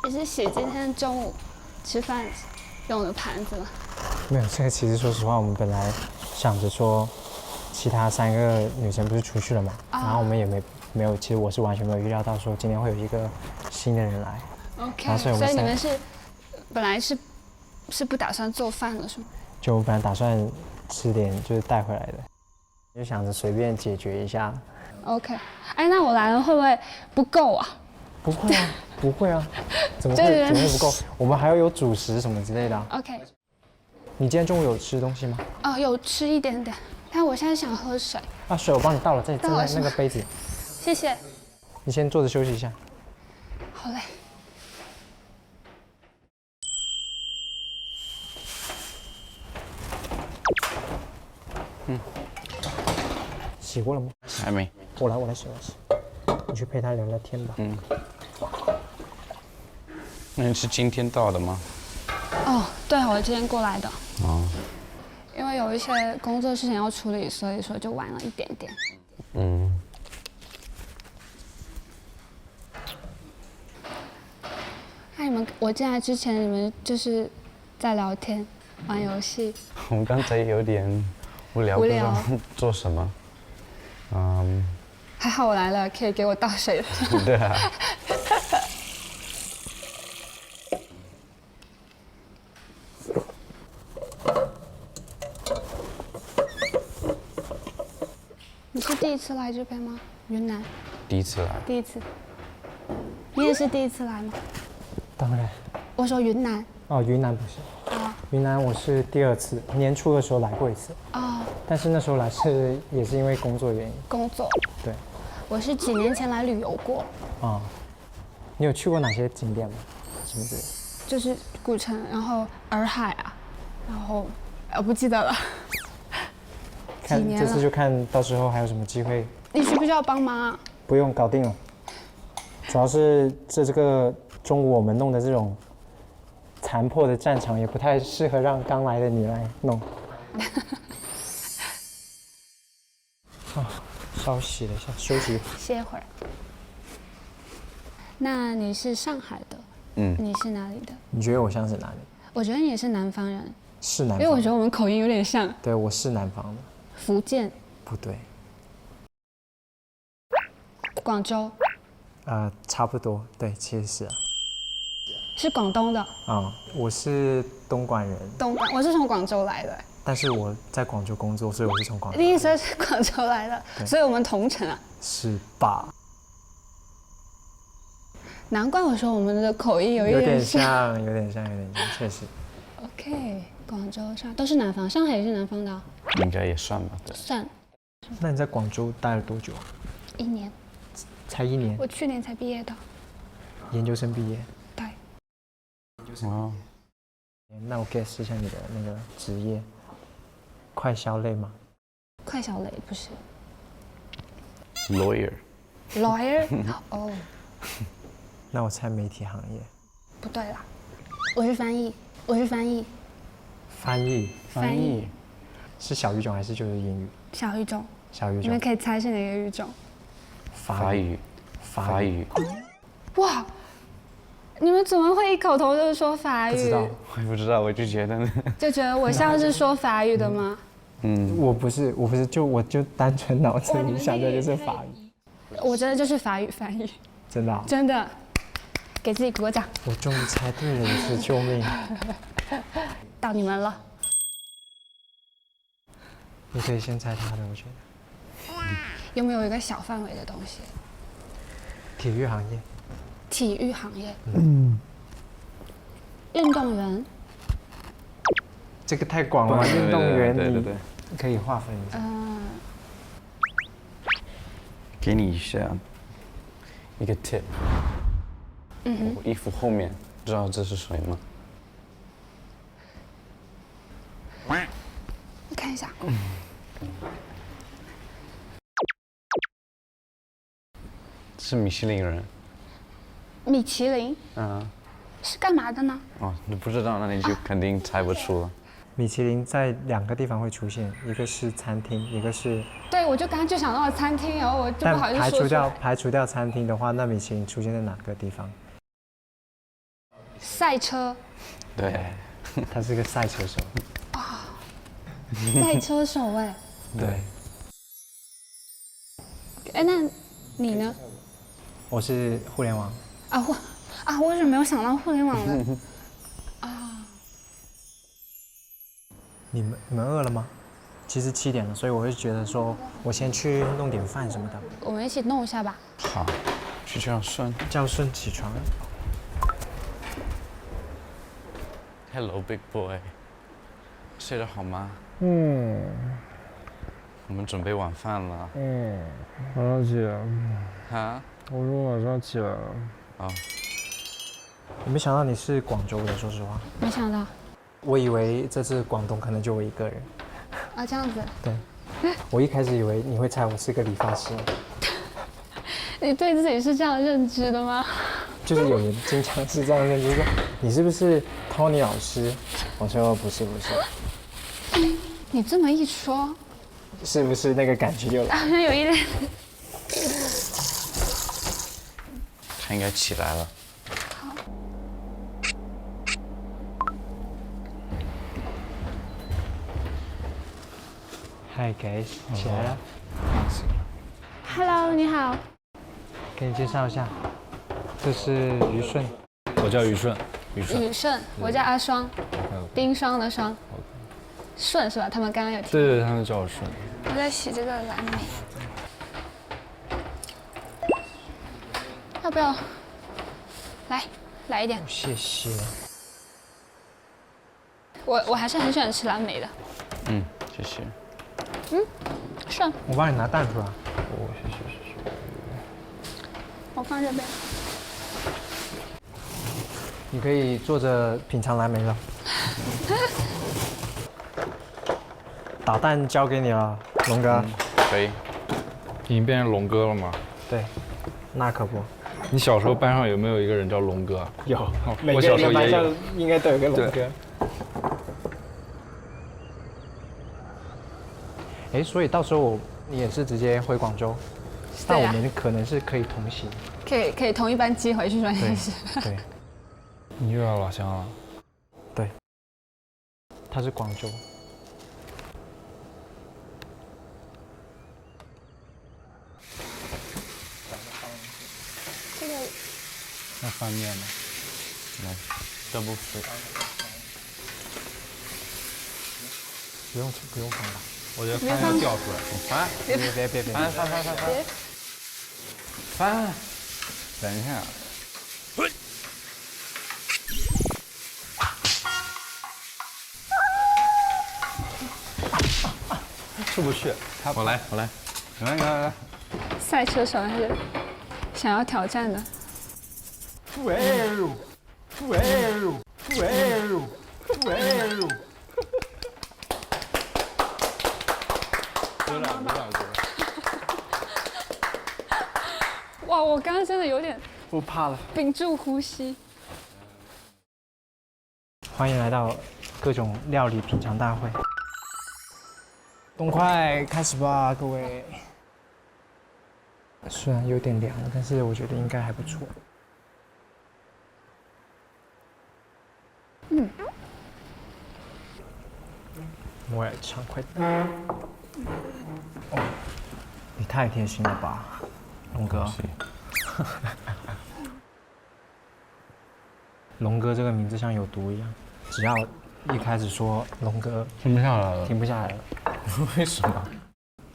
你是洗今天中午吃饭用的盘子吗？没有，这个其实说实话，我们本来想着说，其他3个女生不是出去了嘛，然后我们也没有，其实我是完全没有预料到说今天会有一个新的人来。OK， 所以你们本来是不打算做饭了是吗？就我本来打算吃点就是带回来的，就想着随便解决一下。OK， 那我来了会不会不够啊？不会啊，不会啊，怎么会不够？我们还要有主食什么之类的。OK。你今天中午有吃东西吗？有吃一点点，但我现在想喝水。水我帮你倒了，在那个杯子。谢谢。你先坐着休息一下。好嘞。洗过了吗？还没。我来洗。你去陪他聊聊天吧。那你是今天到的吗？对，我今天过来的。哦。因为有一些工作事情要处理，所以说就晚了一点点。那我进来之前，你们就是在聊天、玩游戏。我们刚才有点无聊，无聊不知道做什么。还好我来了，可以给我倒水了。对啊。你是第一次来这边吗？云南？第一次来。第一次。你也是第一次来吗？当然。我说云南。哦，云南不是。啊。云南我是第2次，年初的时候来过一次。哦。但是那时候来也是因为工作原因。工作。对。我是几年前来旅游过。啊。你有去过哪些景点吗？什么之类的？就是古城，然后洱海啊，然后我不记得了。看这次就看到时候还有什么机会。你需不需要帮忙啊？不用，搞定了。主要是这个中午我们弄的这种残破的战场，也不太适合让刚来的你来弄。稍息了一下，休息一会儿。歇会儿。那你是上海的？你是哪里的？你觉得我像是哪里？我觉得你是南方人。是南方。因为我觉得我们口音有点像。对，我是南方的。福建。不对。广州。差不多，对，其实是。是广东的。啊，我是东莞人。我是从广州来的。但是我在广州工作，所以我是从广州。你也是广州来的，所以我们同城啊。是吧？难怪我说我们的口音有点像，有点像，确实。OK， 广州、上都是南方，上海也是南方的啊。应该也算吧，对。算。那你在广州待了多久啊？1年。才1年？我去年才毕业的。研究生毕业。对。哦。那我 guess 一下你的那个职业，快销类吗？快销类不是。Lawyer。哦。那我猜媒体行业。不对啦，我是翻译。翻译。是小语种还是就是英语？小语种。你们可以猜是哪个语种？法语。哇，你们怎么会一口头就说法语？不知道，我也不知道，我就觉得我像是说法语的吗？我不是，我就单纯脑子里想的就是法语。我真的就是法语翻译。真的？真的，给自己鼓个掌。我终于猜对了一次，救命！到你们了。你可以先猜他的，我觉得。有没有一个小范围的东西？体育行业。运动员。这个太广了，运动员你可以划分一下。给你一个 tip。我衣服后面，知道这是谁吗？你看一下。是米其林人。米其林？是干嘛的呢？哦，你不知道，那你就肯定猜不出了。米其林在2个地方会出现，一个是餐厅，一个是……对，我就刚刚就想到了餐厅，然后我就不好意思说出来。排除掉餐厅的话，那米其林出现在哪个地方？赛车。对，他是个赛车手。赛车手哎。对。那你呢？我是互联网。我为什么没有想到互联网呢？你们饿了吗？其实7点了，所以我会觉得说，我先去弄点饭什么的。我们一起弄一下吧。好，去叫顺起床。Hello, big boy。睡得好吗？我们准备晚饭了。晚上起来。啊？我说晚上起来了。我没想到你是广州的，说实话。没想到。我以为这次广东可能就我一个人。这样子。对。我一开始以为你会猜我是个理发师。你对自己是这样认知的吗？就是有人经常是这样认知，说你是不是 Tony 老师？我说不是。你这么一说，是不是那个感觉就来？好像有一点。他应该起来了。Hi guys，起来了。Hello， 你好。给你介绍一下，这是于顺。我叫于顺。雨顺，我叫阿双，冰霜的霜。顺是吧？他们刚刚有提。对，他们叫我顺。我在洗这个蓝莓，要不要？来一点。谢谢。我还是很喜欢吃蓝莓的。嗯，谢谢。顺。我帮你拿蛋出来。哦，谢谢。我放这边。你可以坐着品尝蓝莓了。打蛋交给你了，龙哥。可以。已经变成龙哥了吗？对，那可不。你小时候班上有没有一个人叫龙哥？有，我小时候也有。应该都有个龙哥。哎，所以到时候你也是直接回广州，但我们可能是可以同行。可以同一班机回去转业是。对。你又要老乡了？对。他是广州。这个。那翻面呢？来，这不是。不用翻吧。我觉得翻要掉出来。翻！别！翻！等一下。出不去。我来。来。赛车手还是想要挑战的。哇，我刚刚真的有点，我怕了，屏住呼吸。欢迎来到各种料理品尝大会，动快开始吧，各位。虽然有点凉，但是我觉得应该还不错。我也畅快。哦，你太贴心了吧，龙哥。龙哥这个名字像有毒一样，只要一开始说龙哥，停不下来了。停不下来了。为什么？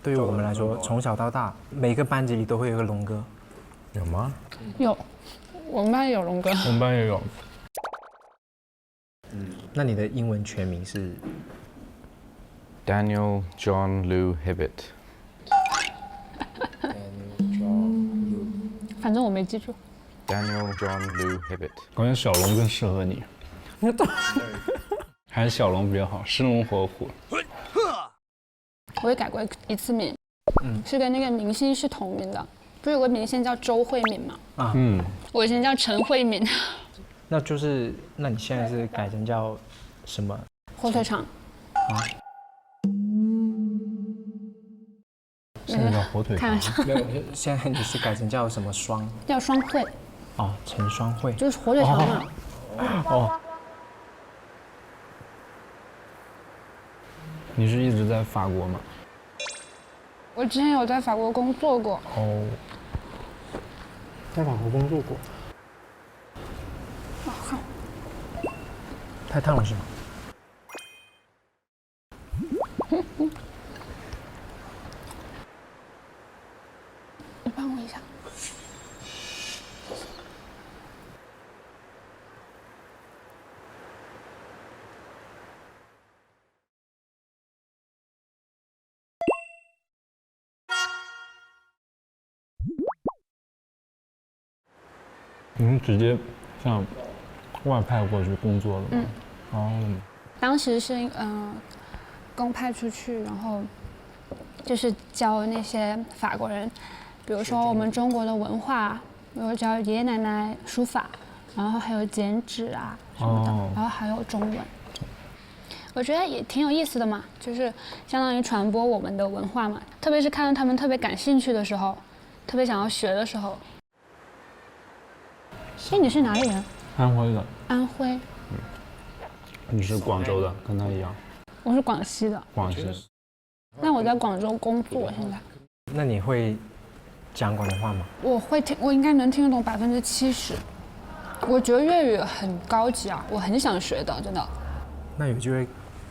对于我们来说，从小到大，每个班级里都会有一个龙哥。有吗？有，我们班有龙哥。我们班也有。那你的英文全名是 Daniel John Lou Hibbett。反正我没记住。Daniel John Lou Hibbett。感觉小龙更适合你。还是小龙比较好，生龙活虎。我也改过一次名，是跟那个明星是同名的，不是有个明星叫周慧敏吗？啊，我以前叫陈慧敏。那就是，那你现在是改成叫什么？火腿肠。啊？现在叫火腿肠。没有，现在你是改成叫什么双？叫双汇。哦，陈双汇。就是火腿肠嘛。哦。你是一直在法国吗？我之前有在法国工作过。哦。在法国工作过。太烫了是吗？你帮我一下。你们直接像外派过去工作的吗？哦。当时是公派出去，然后就是教那些法国人，比如说我们中国的文化，比如教爷爷奶奶书法，然后还有剪纸啊什么的，然后还有中文。我觉得也挺有意思的嘛，就是相当于传播我们的文化嘛。特别是看到他们特别感兴趣的时候，特别想要学的时候。哎，你是哪里人？安徽的。安徽。你是广州的，跟他一样。我是广西的。广西。那我在广州工作现在。那你会讲广东话吗？我会听，我应该能听得懂70%。我觉得粤语很高级啊，我很想学的，真的。那有机会，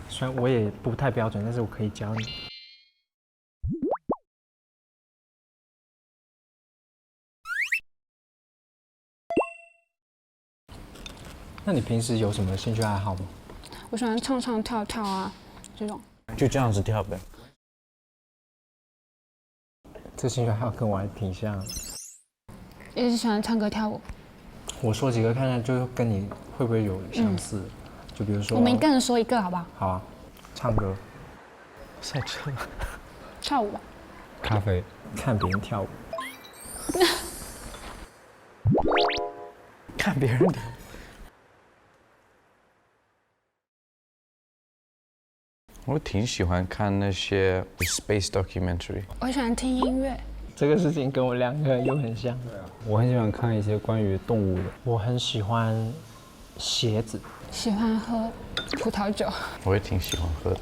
虽然我也不太标准，但是我可以教你。那你平时有什么兴趣爱好吗？我喜欢唱唱跳跳啊，这种。就这样子跳呗。这兴趣爱好跟我还挺像。也是喜欢唱歌跳舞。我说几个看看，就跟你会不会有相似？就比如说，我们一个人说一个好不好？好啊，唱歌、赛车、跳舞吧。咖啡、看别人跳舞、看别人跳。我挺喜欢看那些 space documentary。我喜欢听音乐。这个事情跟我2个又很像。我很喜欢看一些关于动物的。我很喜欢鞋子。喜欢喝葡萄酒。我也挺喜欢喝的。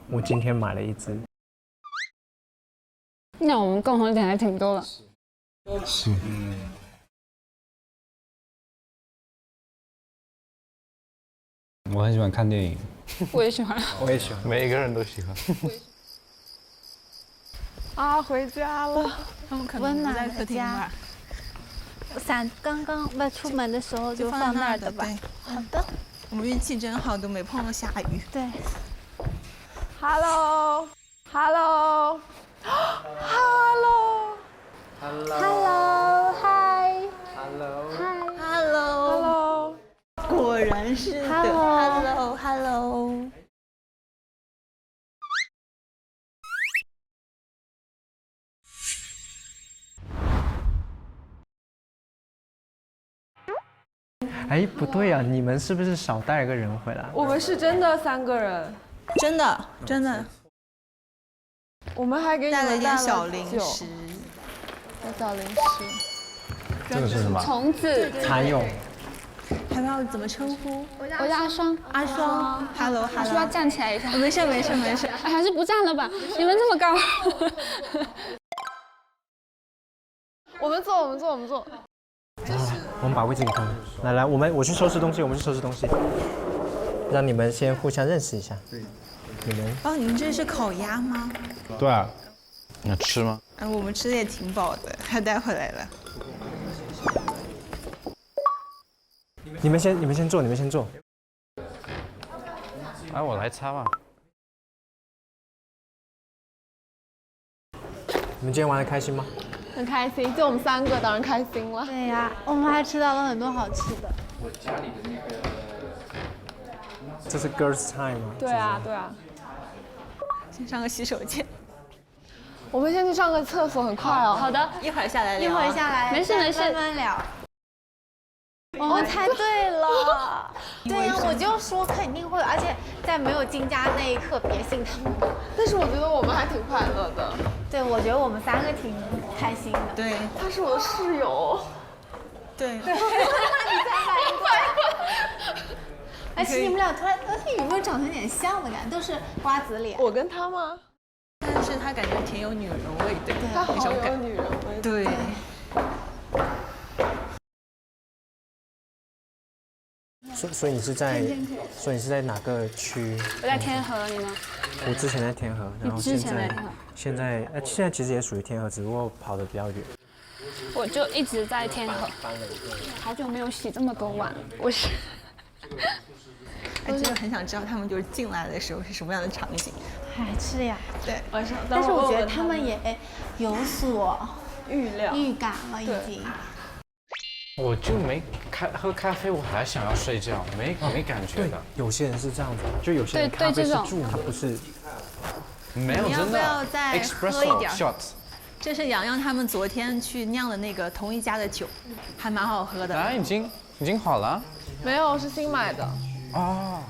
我今天买了一只。那我们共同点还挺多的。是。我很喜欢看电影。我也喜欢。我也喜欢。每一个人都喜欢。啊，回家了。他们可能不在客厅吧。伞刚刚不出门的时候就放那儿的吧？好的。我们运气真好，都没碰到下雨。对。Hello，Hello，Hello，嗨 Hello，果然是的。Hello。哎，不对啊，你们是不是少带了个人回来？我们是真的3个人，真的。我们还给你们带了一点小零零食。小零食。这个是什么？虫子。蚕蛹。还要怎么称呼？我叫阿双。阿双。Hello。是不是要站起来一下？没事。还是不站了吧？你们这么高。我们坐。我们把位置给他们。来，我去收拾东西，让你们先互相认识一下。你们。哦，你们这是烤鸭吗？对啊。那吃吗？我们吃的也挺饱的，还带回来了。你们先坐。哎，我来擦吧。你们今天玩的开心吗？很开心，就我们3个，当然开心了。对呀，我们还吃到了很多好吃的。我家里的那个。这是 girls time 吗？对啊。先上个洗手间。我们先去上个厕所，很快哦。好的，一会儿下来聊。没事。慢慢聊。我猜对了。对呀，我就说肯定会，而且在没有进家那一刻，别信他们。但是我觉得我们还挺快乐的。对，我觉得我们3个挺开心的。对，他是我的室友。对。你才来快。而且你们俩突然有没有长得有点像的感觉？都是瓜子脸。我跟他吗？但是他感觉挺有女人味的。他好有女人味。对。所以你是在哪个区？我在天河，你呢？我之前在天河，然后现在其实也属于天河，只不过跑得比较远。我就一直在天河，好久没有洗这么多碗，我是。真的很想知道他们就是进来的时候是什么样的场景。是呀。对。但是我觉得他们也有所预感了，已经。我就没喝咖啡，我还想要睡觉，没感觉的。有些人是这样子，就有些人咖啡是助，他不是。没有真的。要不要再喝一点 shot？ 这是洋洋他们昨天去酿的那个同一家的酒，还蛮好喝的。啊，已经已经好了。没有，是新买的。哦。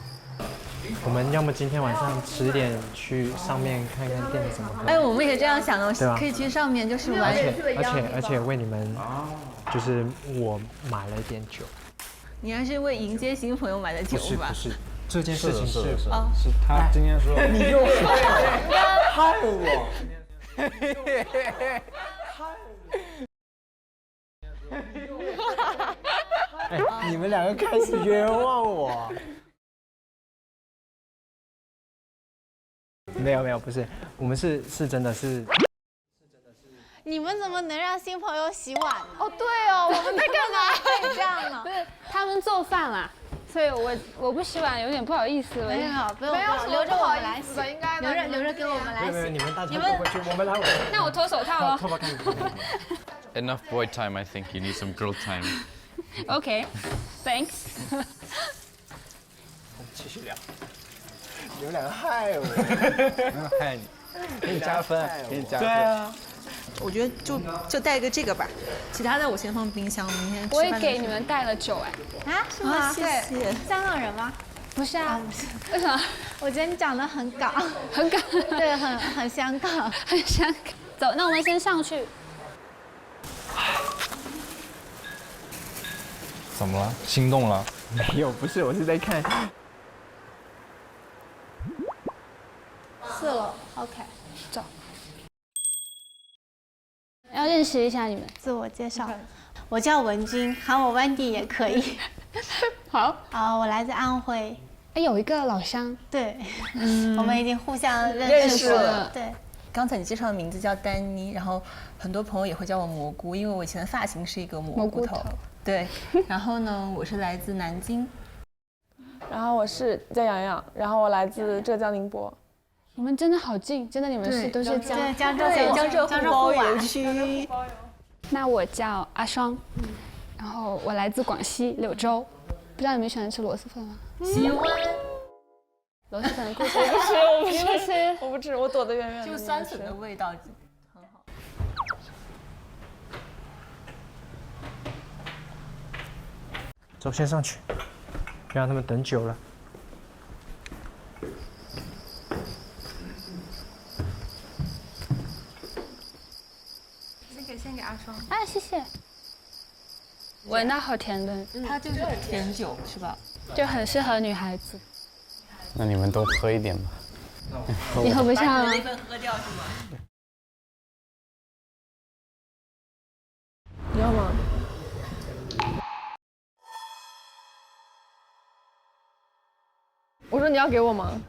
我们要么今天晚上10点去上面看看店怎么喝。哎，我们也这样想的，对吧可以去上面就是玩。而且为你们，就是我买了一点酒。你还是为迎接新朋友买的酒吧？不是，这件事情是他今天说你又害我。哎，你们两个开始冤枉我。没有，不是，我们是真的是。你们怎么能让新朋友洗碗呢？哦，对哦，我们在干嘛？可以这样呢？不是他们做饭啦，所以我不洗碗有点不好意思了。没有，不用，留着我们来洗，应该留着给我们来洗。没有，你们大家都回去，我们来。那我脱手套了。脱吧，看你。Enough boy time, I think you need some girl time. Okay, thanks. 继续聊。你们两个害我，害你，给你加分，给你加分。对啊。我觉得就带个这个吧，其他的我先放冰箱，明天吃我也饭给你们带了酒哎。啊？是吗？谢谢。香港人吗？不是啊，不是。为什么？我觉得你长得很港，很港。对，很香港，很香港。走，那我们先上去。怎么了？心动了？没有，不是，我是在看。4楼 ，OK， 走。要认识一下你们，自我介绍。我叫文君，喊我 Wendy 也可以。好。我来自安徽。哎，有一个老乡。对，我们已经互相认识了。对。刚才你介绍的名字叫丹妮，然后很多朋友也会叫我蘑菇，因为我以前的发型是一个蘑菇头。对。然后呢，我是来自南京。然后我是叫洋洋，然后我来自浙江宁波。你们真的好近，真的你们都是江浙沪包邮区。那我叫阿双，然后我来自广西柳州，不知道你们喜欢吃螺蛳粉吗？喜欢。螺蛳粉的故事。我不吃，我躲得远远的。就酸笋的味道很好。走，先上去，别让他们等久了。先给阿双。啊，谢谢。闻到好甜的，它就是甜酒是吧？就很适合女孩子。那你们多喝一点吧。你喝不下吗？把你的那份喝掉是吗？你要吗？我说你要给我吗？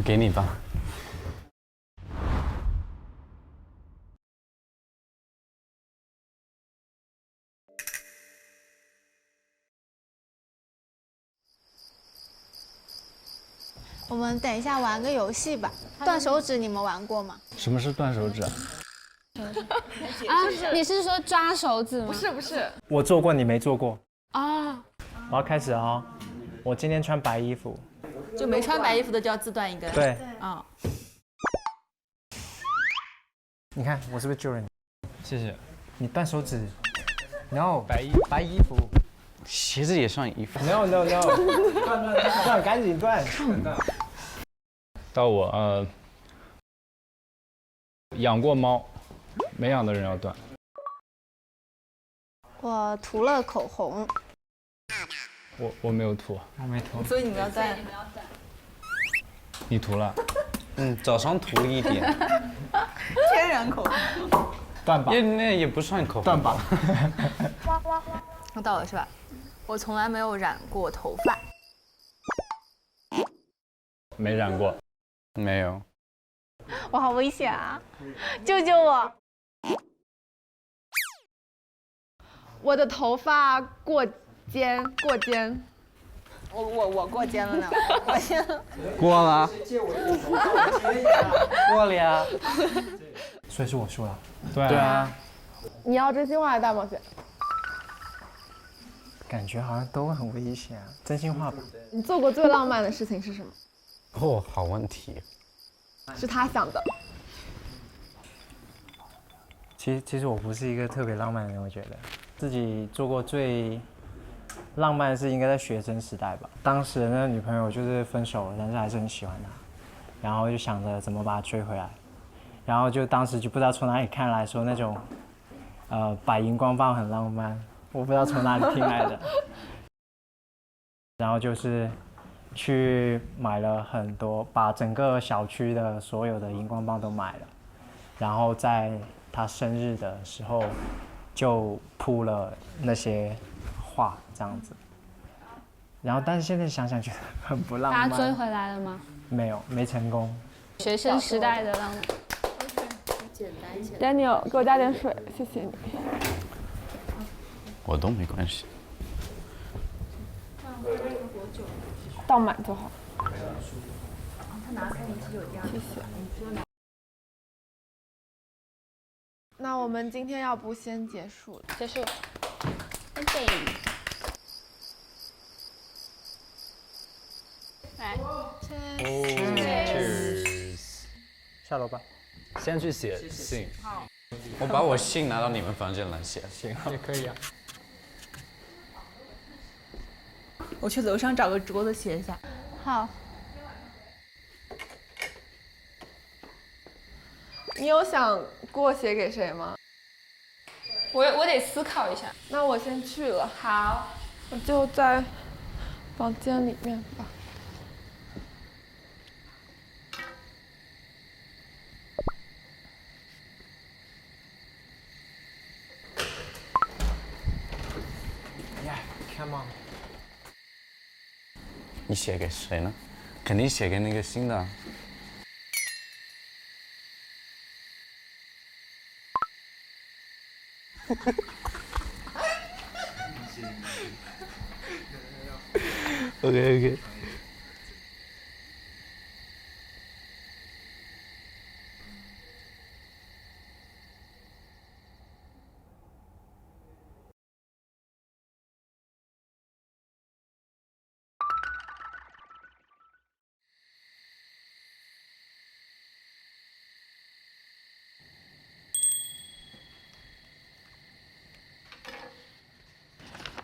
给你吧。我们等一下玩个游戏吧，断手指你们玩过吗？什么是断手指啊？你是说抓手指吗？不是。我做过，你没做过。啊。我要开始啊！我今天穿白衣服。就没穿白衣服的就要自断一根。对。啊。你看我是不是救了你？谢谢。你断手指。No。白衣服。鞋子也算衣服。No。断，赶紧断。到我养过猫，没养的人要断。我涂了口红。我没有涂。我没涂。所以你们要断。你涂了。早上涂了一点。天然口红。断吧。那也不算口红。断吧。我到了是吧？我从来没有染过头发。没染过。没有。我好危险啊！救救我！我的头发过肩。我过肩了呢，我先过了。过了呀。所以是我输了。对啊。你要真心话还是大冒险？感觉好像都很危险啊，真心话吧。你做过最浪漫的事情是什么？哦，好问题。是他想的。其实我不是一个特别浪漫的人，我觉得自己做过最浪漫的事应该在学生时代吧。当时的那个女朋友就是分手了，但是还是很喜欢她，然后就想着怎么把她追回来，然后就当时就不知道从哪里看来说那种，摆荧光棒很浪漫，我不知道从哪里听来的，然后就是去买了很多，把整个小区的所有的荧光棒都买了，然后在他生日的时候就铺了那些画这样子，然后但是现在想想觉得很不浪漫。把他追回来了吗？没有，没成功。学生时代的浪漫。Daniel， 给我加点水，谢谢你。我都没关系。倒满就好。他拿开你啤酒架。谢谢。那我们今天要不先结束？结束。来 ，Cheers。下楼吧。先去写信。好。我把我信拿到你们房间来写。行，也可以啊。我去楼上找个桌子写一下。好。你有想过写给谁吗？我得思考一下。那我先去了。好。我就在房间里面吧。Come on。你写给谁呢？肯定写给那个新的。OK。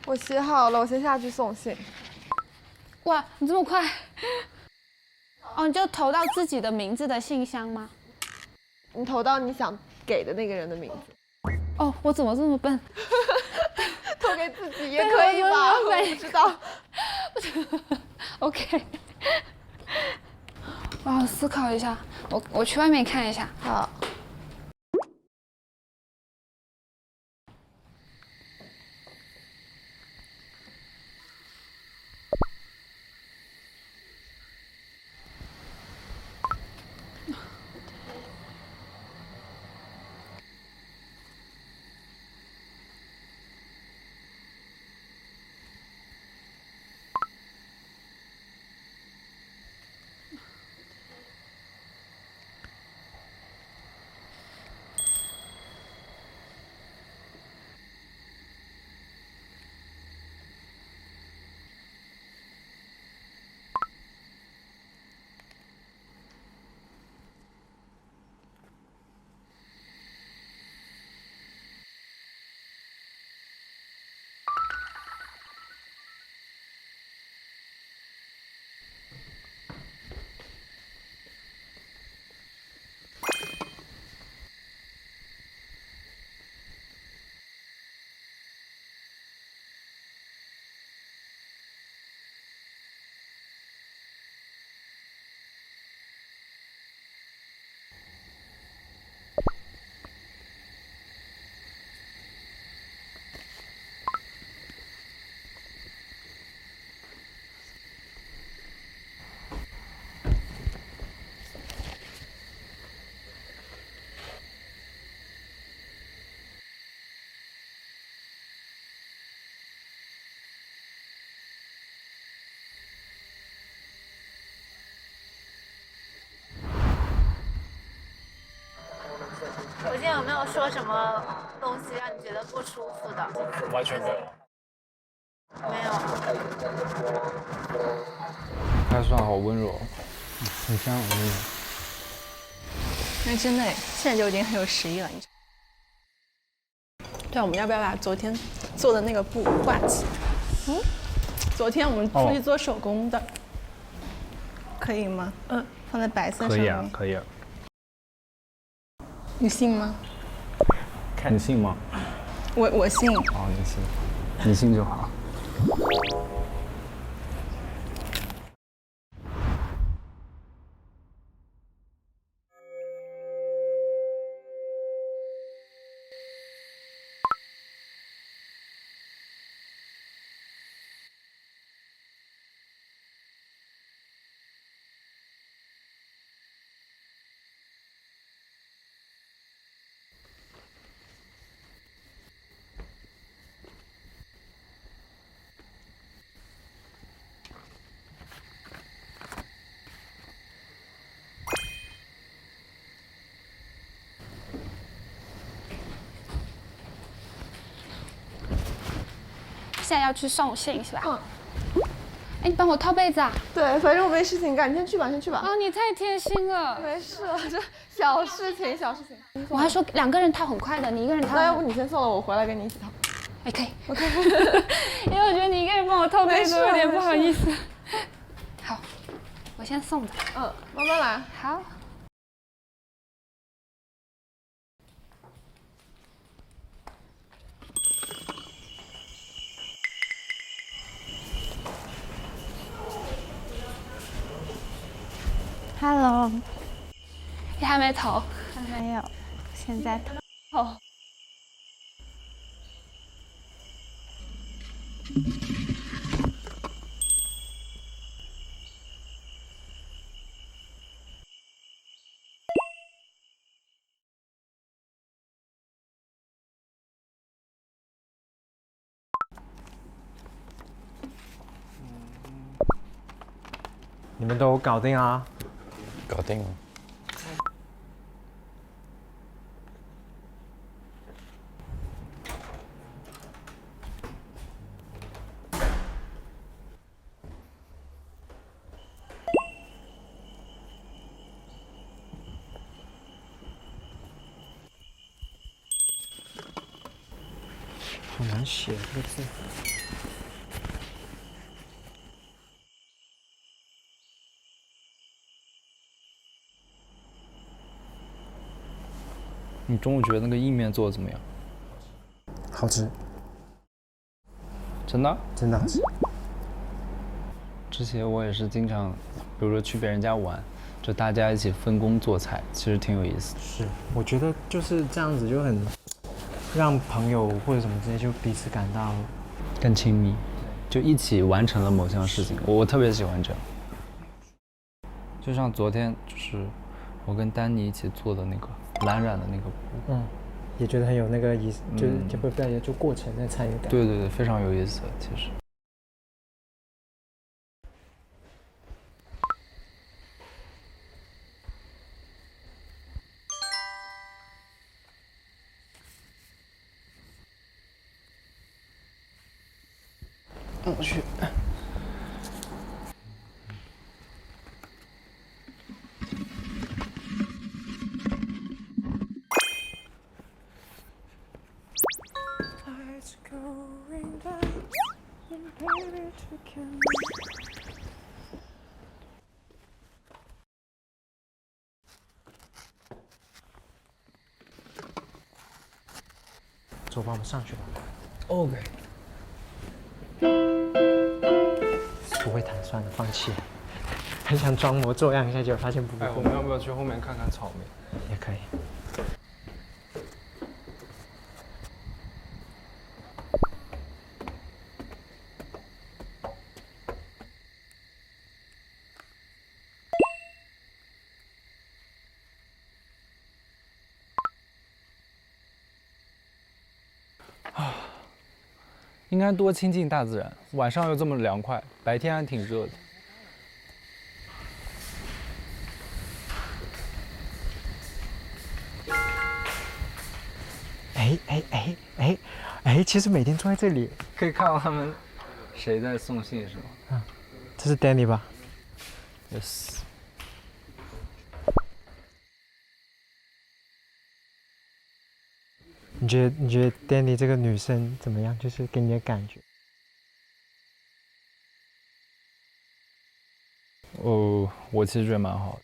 我写好了，我先下去送信。哇，你这么快？哦，你就投到自己的名字的信箱吗？你投到你想给的那个人的名字。哦，我怎么这么笨？投给自己也可以吧？我不知道。OK。我要思考一下，我去外面看一下。好。我今天有没有说什么东西让你觉得不舒服的？完全没有。没有。他算好温柔，很像我。那真的，现在就已经很有实力了。对，我们要不要把昨天做的那个布挂起？昨天我们出去做手工的，可以吗？放在白色上面。可以啊，可以啊。你信吗？你信吗？我信。哦，你信，你信就好。现在要去送信是吧？哎，你帮我套被子啊？对，反正我没事情干，你先去吧，先去吧。哦，你太贴心了。没事，这小事情，小事情。我还说2个人套很快的，你一个人套。那要不你先送了，我回来跟你一起套。哎，可以。OK。因为我觉得你一个人帮我套被子有点不好意思。好，我先送着。慢慢来。好。Hello，你还没投？还没有，现在投。哦。你们都搞定啊？搞定了。好难写这个字。你中午觉得那个意面做的怎么样？好吃。真的？真的好吃。之前我也是经常，比如说去别人家玩，就大家一起分工做菜，其实挺有意思的。是，我觉得就是这样子就很让朋友或者什么之间就彼此感到更亲密，就一起完成了某项事情。我特别喜欢这样。就像昨天，就是我跟丹尼一起做的那个蓝染的那个布，也觉得很有那个意思，就是就会带就过程在参与感。对对对，非常有意思，其实。我去。走吧，我们上去吧。OK。不会弹，算了，放弃。很想装模作样一下，结果发现不会。我们要不要去后面看看草莓？也可以。应该多亲近大自然，晚上又这么凉快，白天还挺热的。其实每天坐在这里，可以看到他们谁在送信是吗？这是 Danny 吧 ？Yes。你觉得 Danny 这个女生怎么样？就是给你的感觉？哦，我其实觉得蛮好的。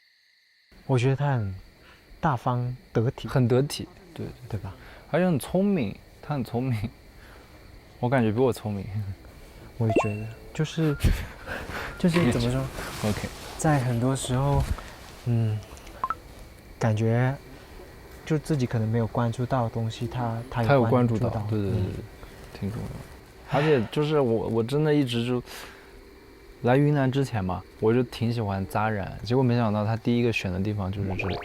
我觉得她很大方得体，很得体，对对吧？而且很聪明，她很聪明，我感觉比我聪明。我也觉得，就是怎么说 ？OK， 在很多时候，感觉就自己可能没有关注到的东西，他有关注到，对，挺重要的。而且就是我真的一直就来云南之前嘛，我就挺喜欢扎染，结果没想到他第一个选的地方就是这里，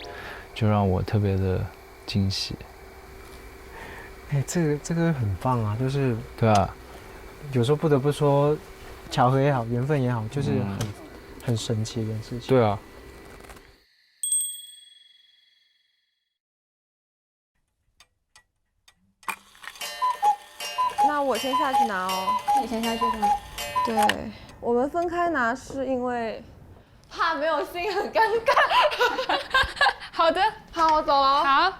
就让我特别的惊喜。哎，这个很棒啊，就是对啊，有时候不得不说，巧合也好，缘分也好，就是很神奇的一件事情。对啊。那我先下去拿哦。你先下去拿。对，我们分开拿是因为怕没有信很尴尬。好的，好，我走了。好。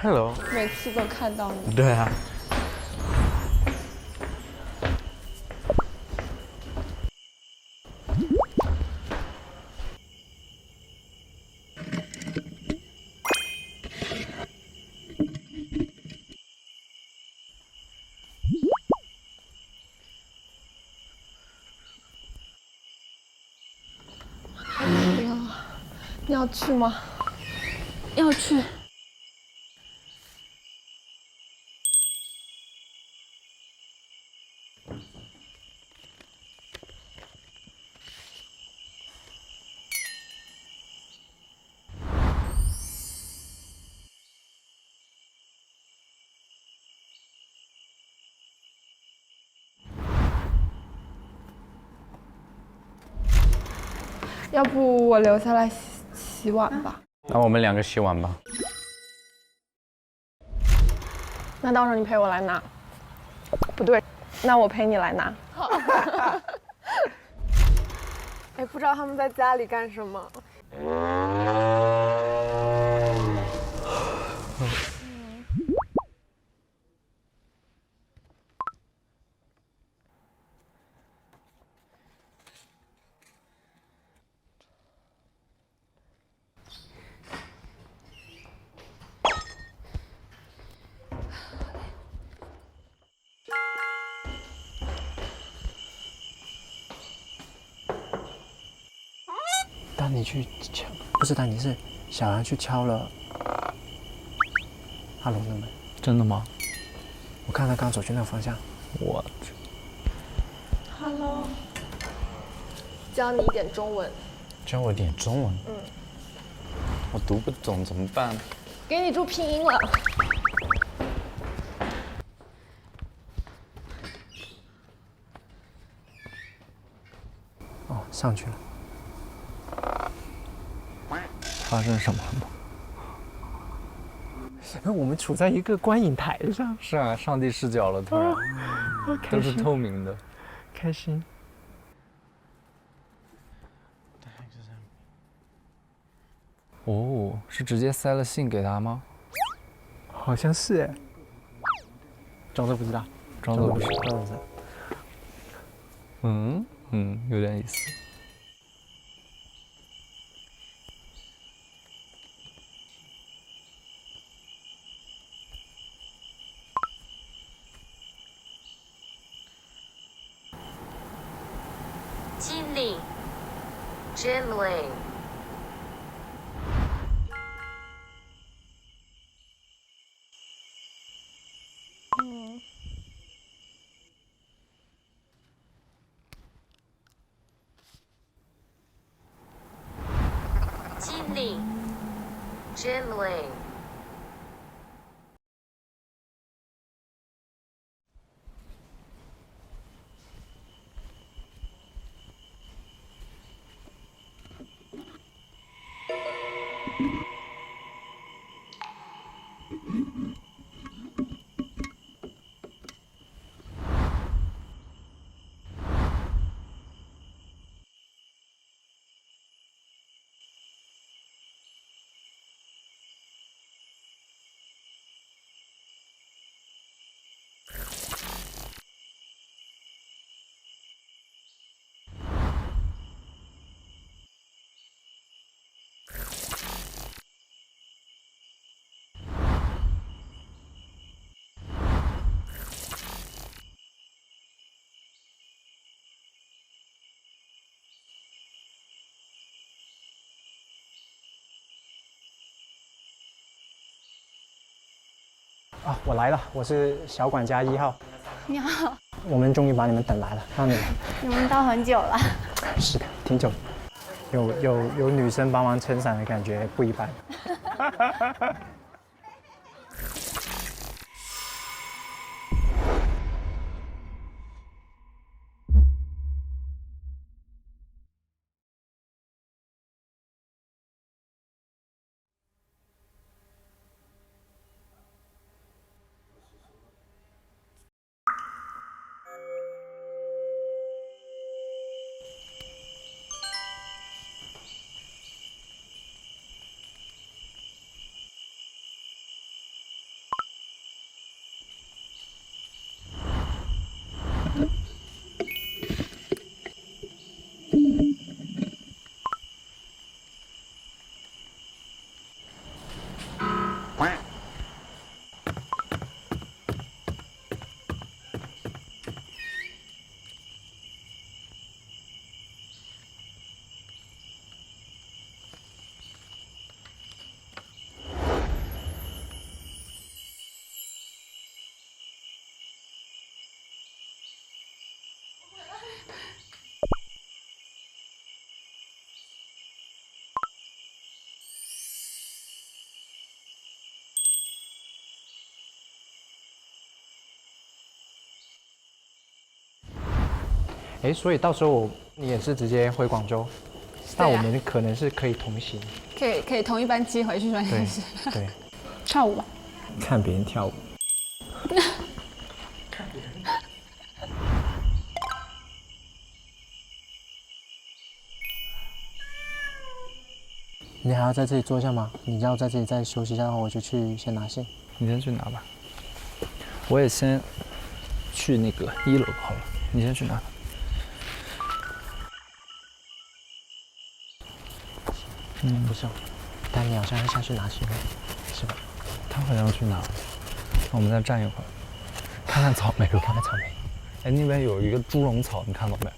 Hello。每次都看到你。对啊。你要去吗？要去。要不我留下来洗碗吧。那我们2个洗碗吧。那到时候你陪我来拿。不对，那我陪你来拿。哎，不知道他们在家里干什么。当你去敲，不是当你是小杨去敲了阿龙的门。真的吗？我看他刚走去那个方向。我去。Hello。教你一点中文。教我点中文。我读不懂怎么办？给你注拼音了。哦，上去了。发生什么了吗？我们处在一个观影台上。是啊，上帝视角了，突然，都是透明的，开心。哦，是直接塞了信给他吗？好像是哎。装作不知道，装作不知道。有点意思。Jinling. Jinling. 啊，我来了，我是小管家1号。你好，我们终于把你们等来了，让你们。你们到很久了。是的，挺久的。有女生帮忙撑伞的感觉不一般。哎，所以到时候你也是直接回广州，那我们可能是可以同行，可以同一班机回去转电视。对，跳舞吧。看别人跳舞。你还要在这里坐一下吗？你要在这里再休息一下，然后我就去先拿信。你先去拿吧，我也先去那个1楼好了，你先去拿。不是，但你好像要下去拿信，是吧？他好像去拿了，那我们再站一会儿，看看草莓吧。看看草莓。哎，那边有一个猪笼草，你看到没？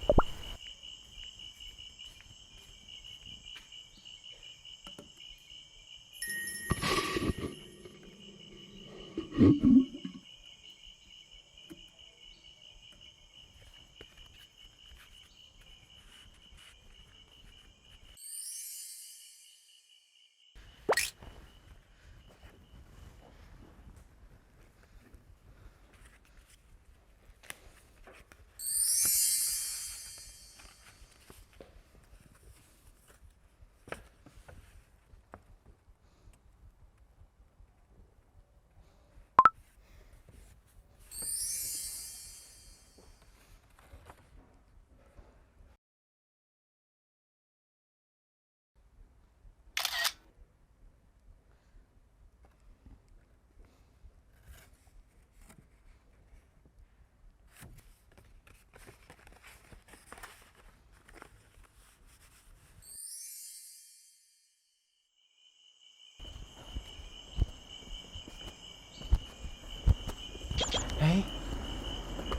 哎，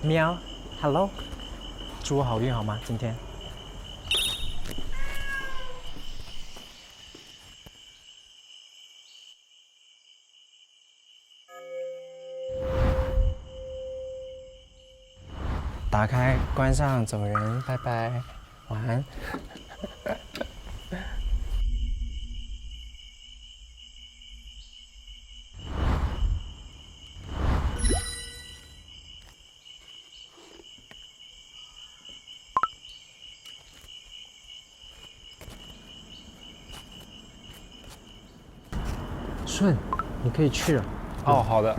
喵 ，Hello， 祝我好运好吗？今天。打开，关上，走人，拜拜，晚安。顺，你可以去了。哦，好的。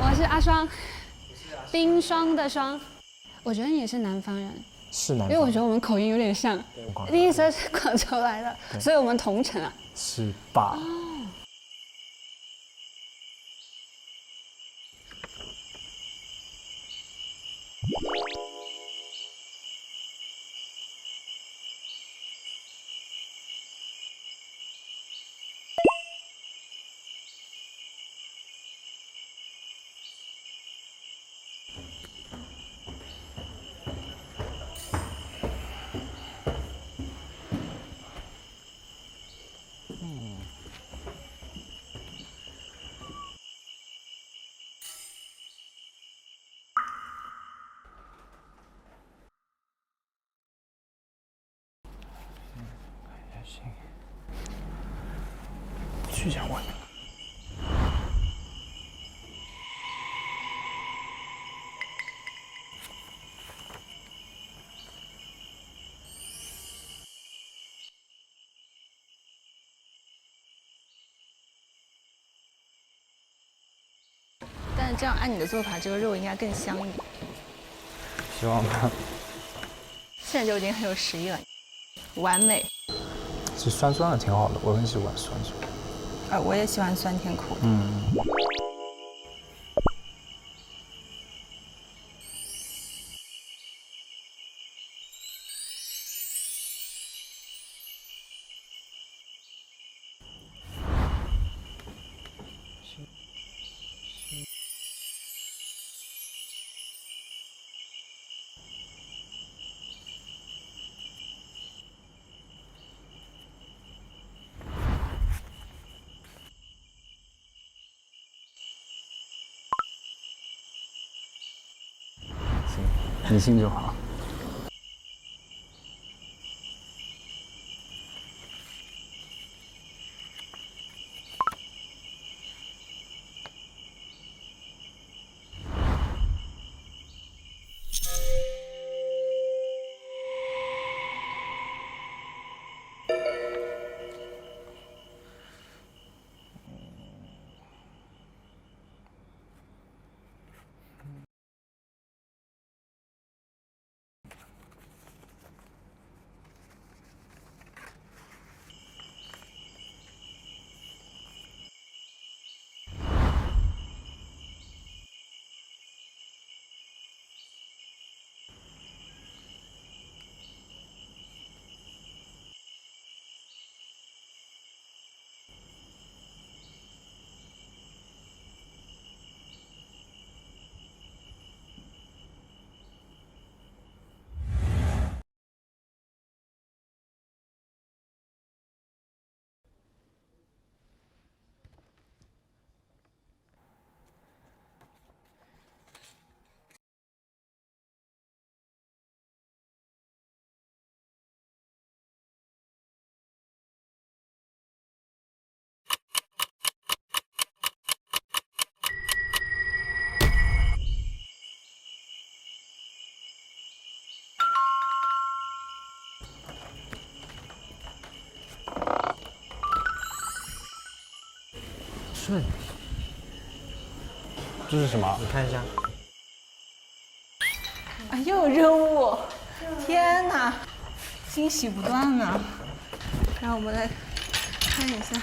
我是阿双，冰霜的霜。我觉得你也是南方人，是南方，因为我觉得我们口音有点像。第一声是广州来的，所以我们同城啊。是吧？行。去讲外面。但是这样按你的做法，这个肉应该更香一点。希望吧。现在就已经很有食欲了，完美。其实酸酸的挺好的，我很喜欢酸酸。我也喜欢酸甜口。你信就好。顺，这是什么？你看一下。啊，又有任务！天哪，惊喜不断呢。让我们来看一下，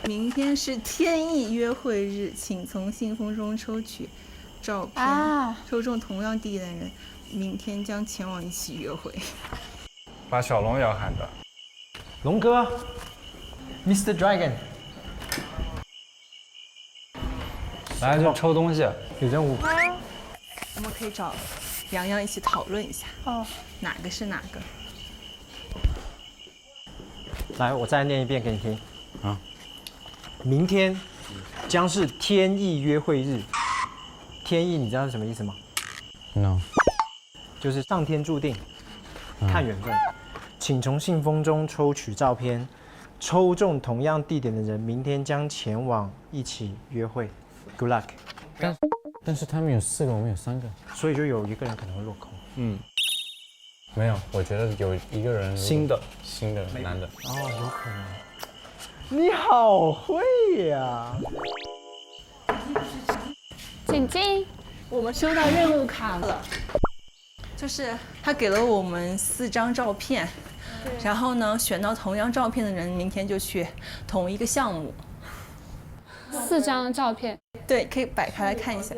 明天是天意约会日，请从信封中抽取照片，抽中同样地点的人，明天将前往一起约会。把小龙也要喊着。龙哥 ，Mr. Dragon。来，就抽东西，有任务。我们可以找洋洋一起讨论一下，哪个是哪个？来，我再念一遍给你听。啊，明天将是天意约会日。天意，你知道是什么意思吗 ？No。就是上天注定，看缘分。请从信封中抽取照片，抽中同样地点的人，明天将前往一起约会。Good luck。但是他们有4个，我们有3个，所以就有一个人可能会落空。没有，我觉得有一个人新的男的。哦，有可能。你好会呀！请进。我们收到任务卡了，就是他给了我们4张照片，然后呢，选到同样照片的人，明天就去同一个项目。4张照片。对，可以摆开来看一下。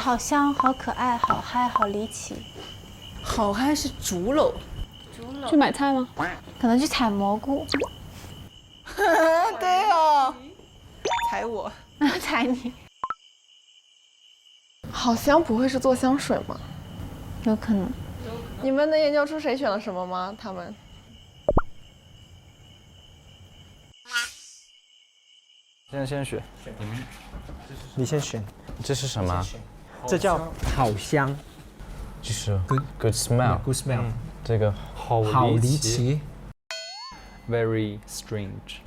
好香，好可爱，好嗨，好离奇。好嗨是竹篓。去买菜吗？可能去采蘑菇。对哦，踩我，踩你。好香，不会是做香水吗？有可能。你们能研究出谁选了什么吗？他们？先选。你先选。这是什么？这叫好香，就是 good smell。 Good smell。这个好好离离奇。 ，very strange，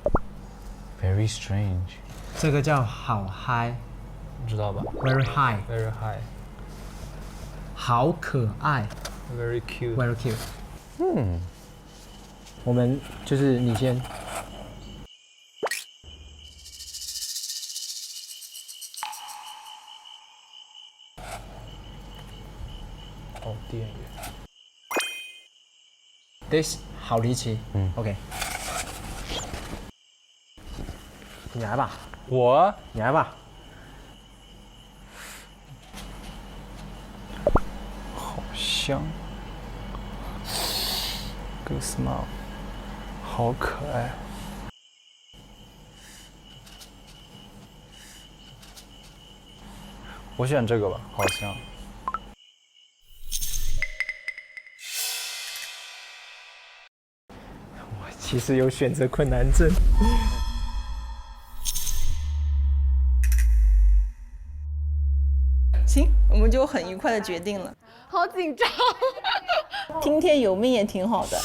very strange， 这个叫好嗨知道吧，very high， ？Very high，very 好可爱 cute。 ，very cute。我们就是你先。哦，电源。 This 好离奇。OK。你来吧，我你来吧。好香，Good smell， 好可爱。我选这个吧，好香。我其实有选择困难症。行，我们就很愉快的决定了。好紧张。听天由命也挺好的。